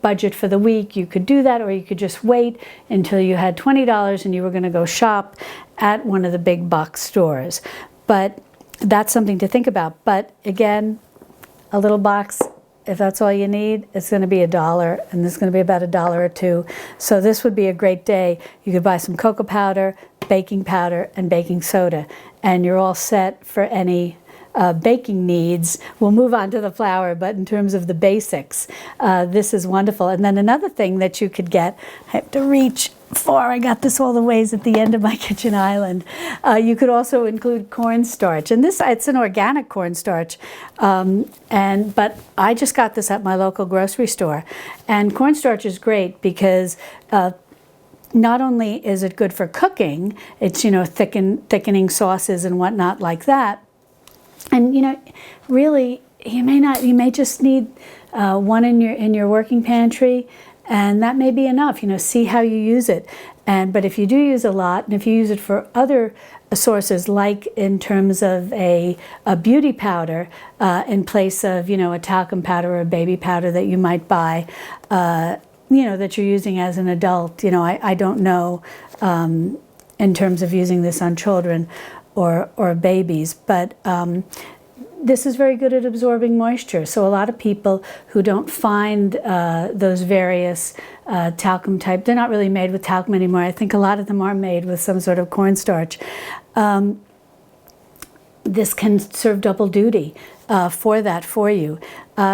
budget for the week, you could do that, or you could just wait until you had $20 and you were going to go shop at one of the big box stores. But that's something to think about. But again, a little box, if that's all you need, it's going to be $1, and this is going to be about $1 or $2. So this would be a great day. You could buy some cocoa powder, baking powder, and baking soda, and you're all set for any baking needs. We'll move on to the flour, but in terms of the basics, this is wonderful. And then another thing that you could get, I have to reach for, I got this all the ways at the end of my kitchen island. You could also include cornstarch, and it's an organic cornstarch, but I just got this at my local grocery store. And cornstarch is great because not only is it good for cooking, it's thickening sauces and whatnot like that. And really, you may just need one in your working pantry, and that may be enough. See how you use it. But if you do use a lot, and if you use it for other sources, like in terms of a beauty powder in place of a talcum powder or a baby powder that you might buy, that you're using as an adult. I don't know in terms of using this on children or babies, but this is very good at absorbing moisture. So a lot of people who don't find those various talcum type, they're not really made with talcum anymore. I think a lot of them are made with some sort of cornstarch. This can serve double duty for you.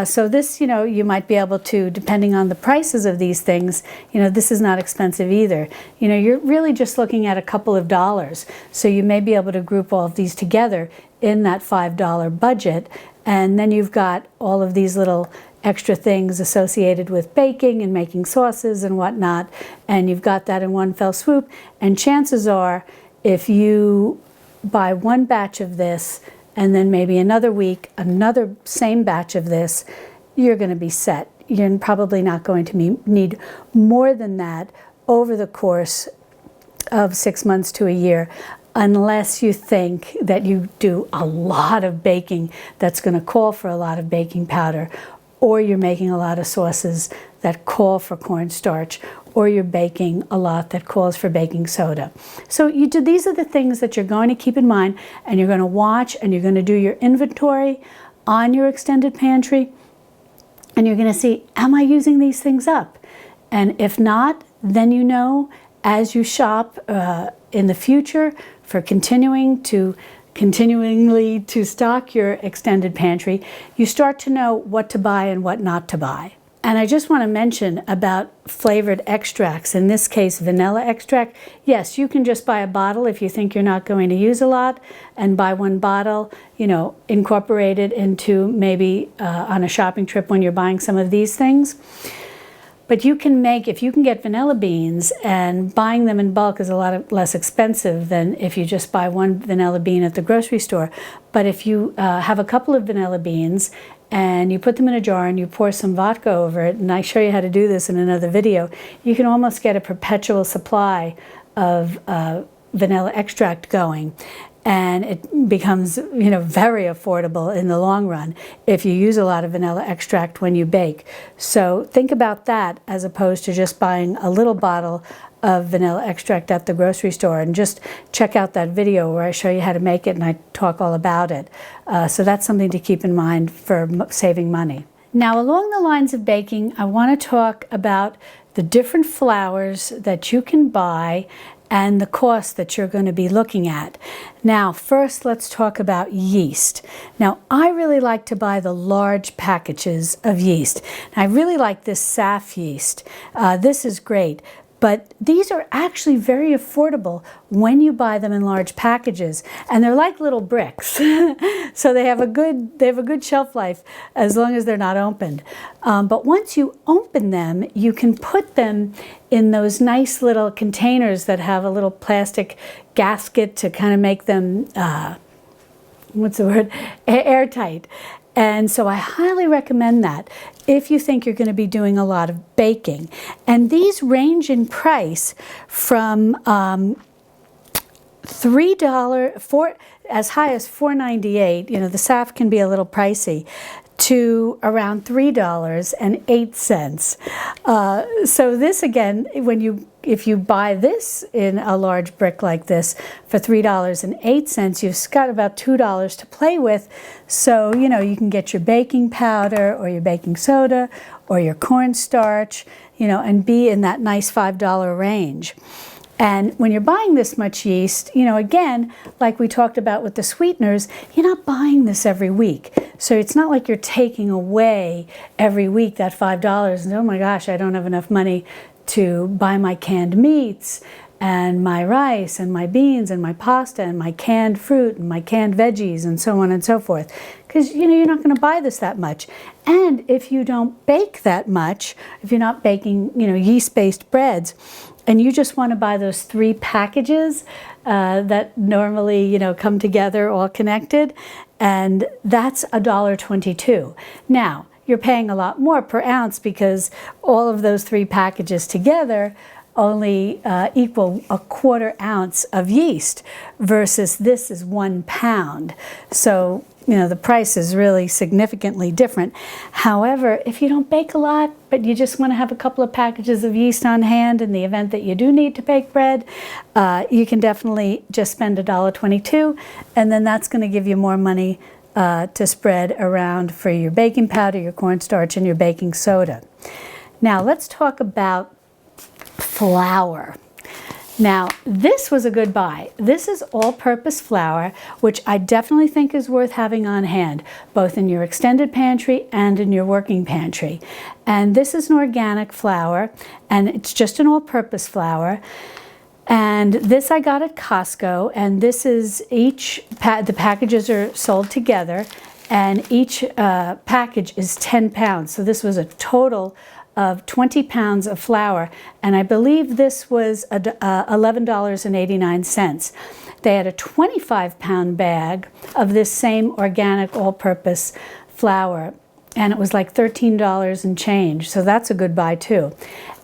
So this, you might be able to, depending on the prices of these things, this is not expensive either. You're really just looking at a couple of dollars. So you may be able to group all of these together in that $5 budget. And then you've got all of these little extra things associated with baking and making sauces and whatnot. And you've got that in one fell swoop. And chances are, if you buy one batch of this and then maybe another week, another same batch of this, you're going to be set. You're probably not going to need more than that over the course of 6 months to a year, unless you think that you do a lot of baking that's going to call for a lot of baking powder, or you're making a lot of sauces that call for cornstarch, or you're baking a lot that calls for baking soda. So these are the things that you're going to keep in mind, and you're going to watch, and you're going to do your inventory on your extended pantry, and you're going to see, am I using these things up? And if not, then you know, as you shop in the future for continuingly to stock your extended pantry, you start to know what to buy and what not to buy. And I just want to mention about flavored extracts, in this case vanilla extract. Yes, you can just buy a bottle if you think you're not going to use a lot, and buy one bottle, incorporate it into maybe on a shopping trip when you're buying some of these things. But you can if you can get vanilla beans, and buying them in bulk is a lot less expensive than if you just buy one vanilla bean at the grocery store. But if you have a couple of vanilla beans and you put them in a jar and you pour some vodka over it, and I show you how to do this in another video, you can almost get a perpetual supply of vanilla extract going. And it becomes, very affordable in the long run if you use a lot of vanilla extract when you bake. So think about that as opposed to just buying a little bottle of vanilla extract at the grocery store. And just check out that video where I show you how to make it and I talk all about it. So that's something to keep in mind for saving money. Now, along the lines of baking, I want to talk about the different flours that you can buy and the cost that you're going to be looking at. Now, first, let's talk about yeast. Now, I really like to buy the large packages of yeast. I really like this SAF yeast. This is great. But these are actually very affordable when you buy them in large packages, and they're like little bricks. So they have a good shelf life as long as they're not opened. But once you open them, you can put them in those nice little containers that have a little plastic gasket to kind of make them airtight. And so I highly recommend that if you think you're going to be doing a lot of baking. And these range in price from $3 as high as $4.98. The SAF can be a little pricey, to around $3.08. So this, again, if you buy this in a large brick like this for $3.08, you've got about $2 to play with. So, you can get your baking powder or your baking soda or your cornstarch, and be in that nice $5 range. And when you're buying this much yeast, again, like we talked about with the sweeteners, you're not buying this every week. So it's not like you're taking away every week that $5 and, oh my gosh, I don't have enough money to buy my canned meats and my rice and my beans and my pasta and my canned fruit and my canned veggies and so on and so forth. Because, you're not going to buy this that much. And if you don't bake that much, if you're not baking, yeast-based breads, and you just want to buy those 3 packages that normally, come together all connected, and that's $1.22. Now, you're paying a lot more per ounce because all of those 3 packages together only equal a 1/4 ounce of yeast, versus this is 1 pound. So, the price is really significantly different. However, if you don't bake a lot, but you just want to have a couple of packages of yeast on hand in the event that you do need to bake bread, you can definitely just spend $1.22, and then that's going to give you more money to spread around for your baking powder, your cornstarch, and your baking soda. Now, let's talk about flour. Now, this was a good buy. This is all-purpose flour, which I definitely think is worth having on hand, both in your extended pantry and in your working pantry. And this is an organic flour, and it's just an all-purpose flour. And this I got at Costco, and this is the packages are sold together, and each package is 10 pounds. So this was a total of 20 pounds of flour, and I believe this was $11.89. they had a 25-pound bag of this same organic all-purpose flour, and it was like $13 and change, so that's a good buy too.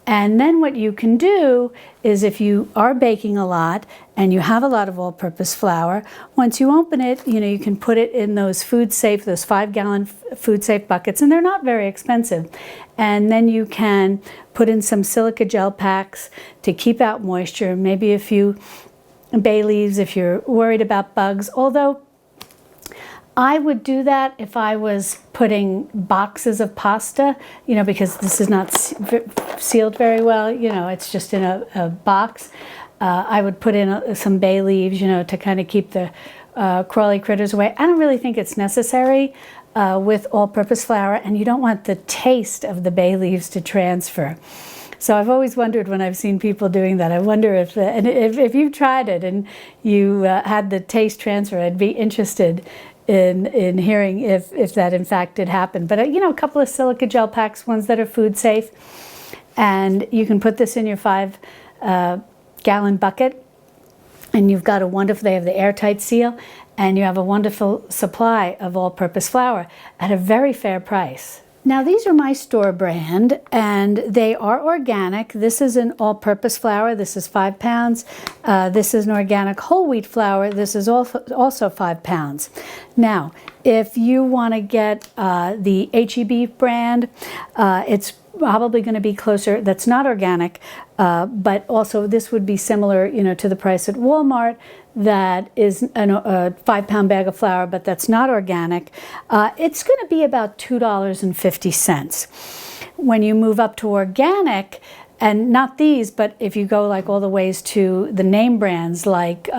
And then what you can do is, if you are baking a lot and you have a lot of all-purpose flour, once you open it, you can put it in those food-safe, those 5-gallon food-safe buckets, and they're not very expensive. And then you can put in some silica gel packs to keep out moisture, maybe a few bay leaves if you're worried about bugs, although I would do that if I was putting boxes of pasta, because this is not sealed very well, it's just in a box. I would put in some bay leaves, to kind of keep the crawly critters away. I don't really think it's necessary with all-purpose flour, and you don't want the taste of the bay leaves to transfer. So I've always wondered when I've seen people doing that, I wonder if you've tried it and you had the taste transfer, I'd be interested in hearing if that in fact did happen. But a couple of silica gel packs, ones that are food safe, and you can put this in your 5-gallon bucket, and you've got they have the airtight seal, and you have a wonderful supply of all-purpose flour at a very fair price. Now, these are my store brand, and they are organic. This is an all-purpose flour. This is 5 pounds. This is an organic whole wheat flour. This is also 5 pounds. Now, if you want to get the HEB brand, it's probably going to be closer. That's not organic, but also this would be similar, to the price at Walmart. That is a 5-pound bag of flour, but that's not organic. It's going to be about $2.50. When you move up to organic, and not these, but if you go like all the ways to the name brands like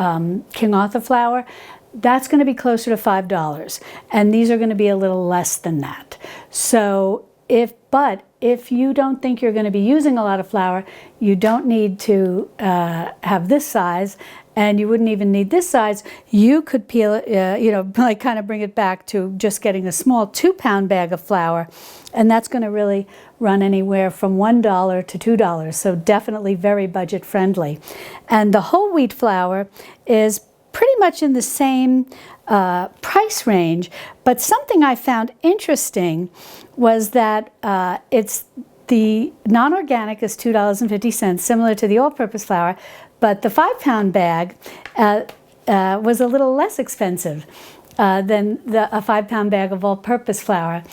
King Arthur flour, that's going to be closer to $5, and these are going to be a little less than that. So if you don't think you're going to be using a lot of flour, you don't need to have this size, and you wouldn't even need this size. You could peel it, kind of bring it back to just getting a small 2-pound bag of flour, and that's going to really run anywhere from $1 to $2, so definitely very budget friendly. And the whole wheat flour is pretty much in the same price range, but something I found interesting was that it's the non-organic is $2.50, similar to the all-purpose flour, but the 5-pound bag was a little less expensive than a 5-pound bag of all-purpose flour.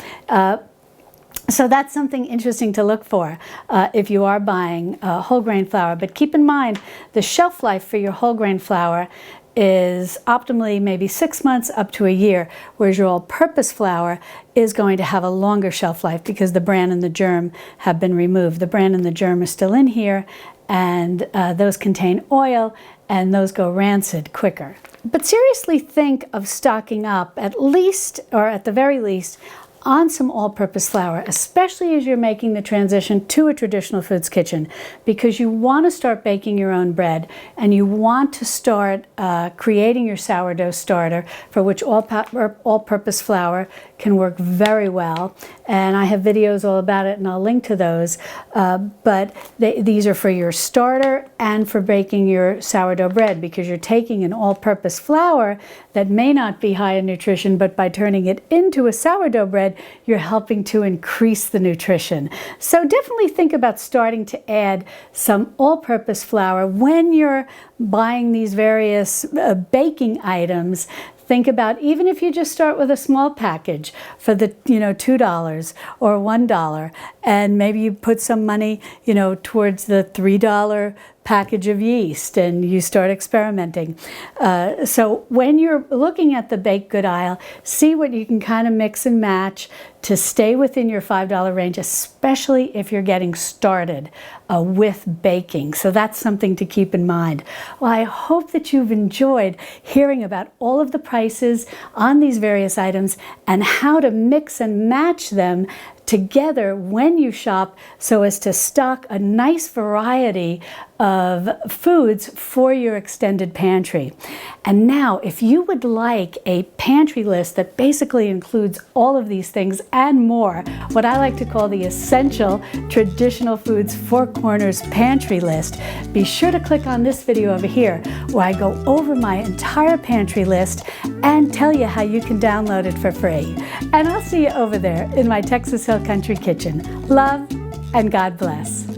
So that's something interesting to look for if you are buying whole grain flour. But keep in mind, the shelf life for your whole grain flour is optimally maybe 6 months up to a year, whereas your all-purpose flour is going to have a longer shelf life because the bran and the germ have been removed. The bran and the germ are still in here, and those contain oil, and those go rancid quicker. But seriously think of stocking up at least, or at the very least, on some all-purpose flour, especially as you're making the transition to a traditional foods kitchen, because you want to start baking your own bread, and you want to start creating your sourdough starter, for which all-purpose flour can work very well. And I have videos all about it, and I'll link to those. But these are for your starter and for baking your sourdough bread, because you're taking an all-purpose flour that may not be high in nutrition, but by turning it into a sourdough bread, you're helping to increase the nutrition. So definitely think about starting to add some all-purpose flour when you're buying these various baking items. Think about, even if you just start with a small package for the $2 or $1, and maybe you put some money towards the $3 package of yeast, and you start experimenting. So when you're looking at the baked good aisle, see what you can kind of mix and match to stay within your $5 range, especially if you're getting started with baking. So that's something to keep in mind. Well, I hope that you've enjoyed hearing about all of the prices on these various items and how to mix and match them together when you shop, so as to stock a nice variety of foods for your extended pantry. And now, if you would like a pantry list that basically includes all of these things and more, what I like to call the essential traditional foods Four Corners pantry list, be sure to click on this video over here where I go over my entire pantry list and tell you how you can download it for free. And I'll see you over there in my Texas Hill Country kitchen. Love and God bless.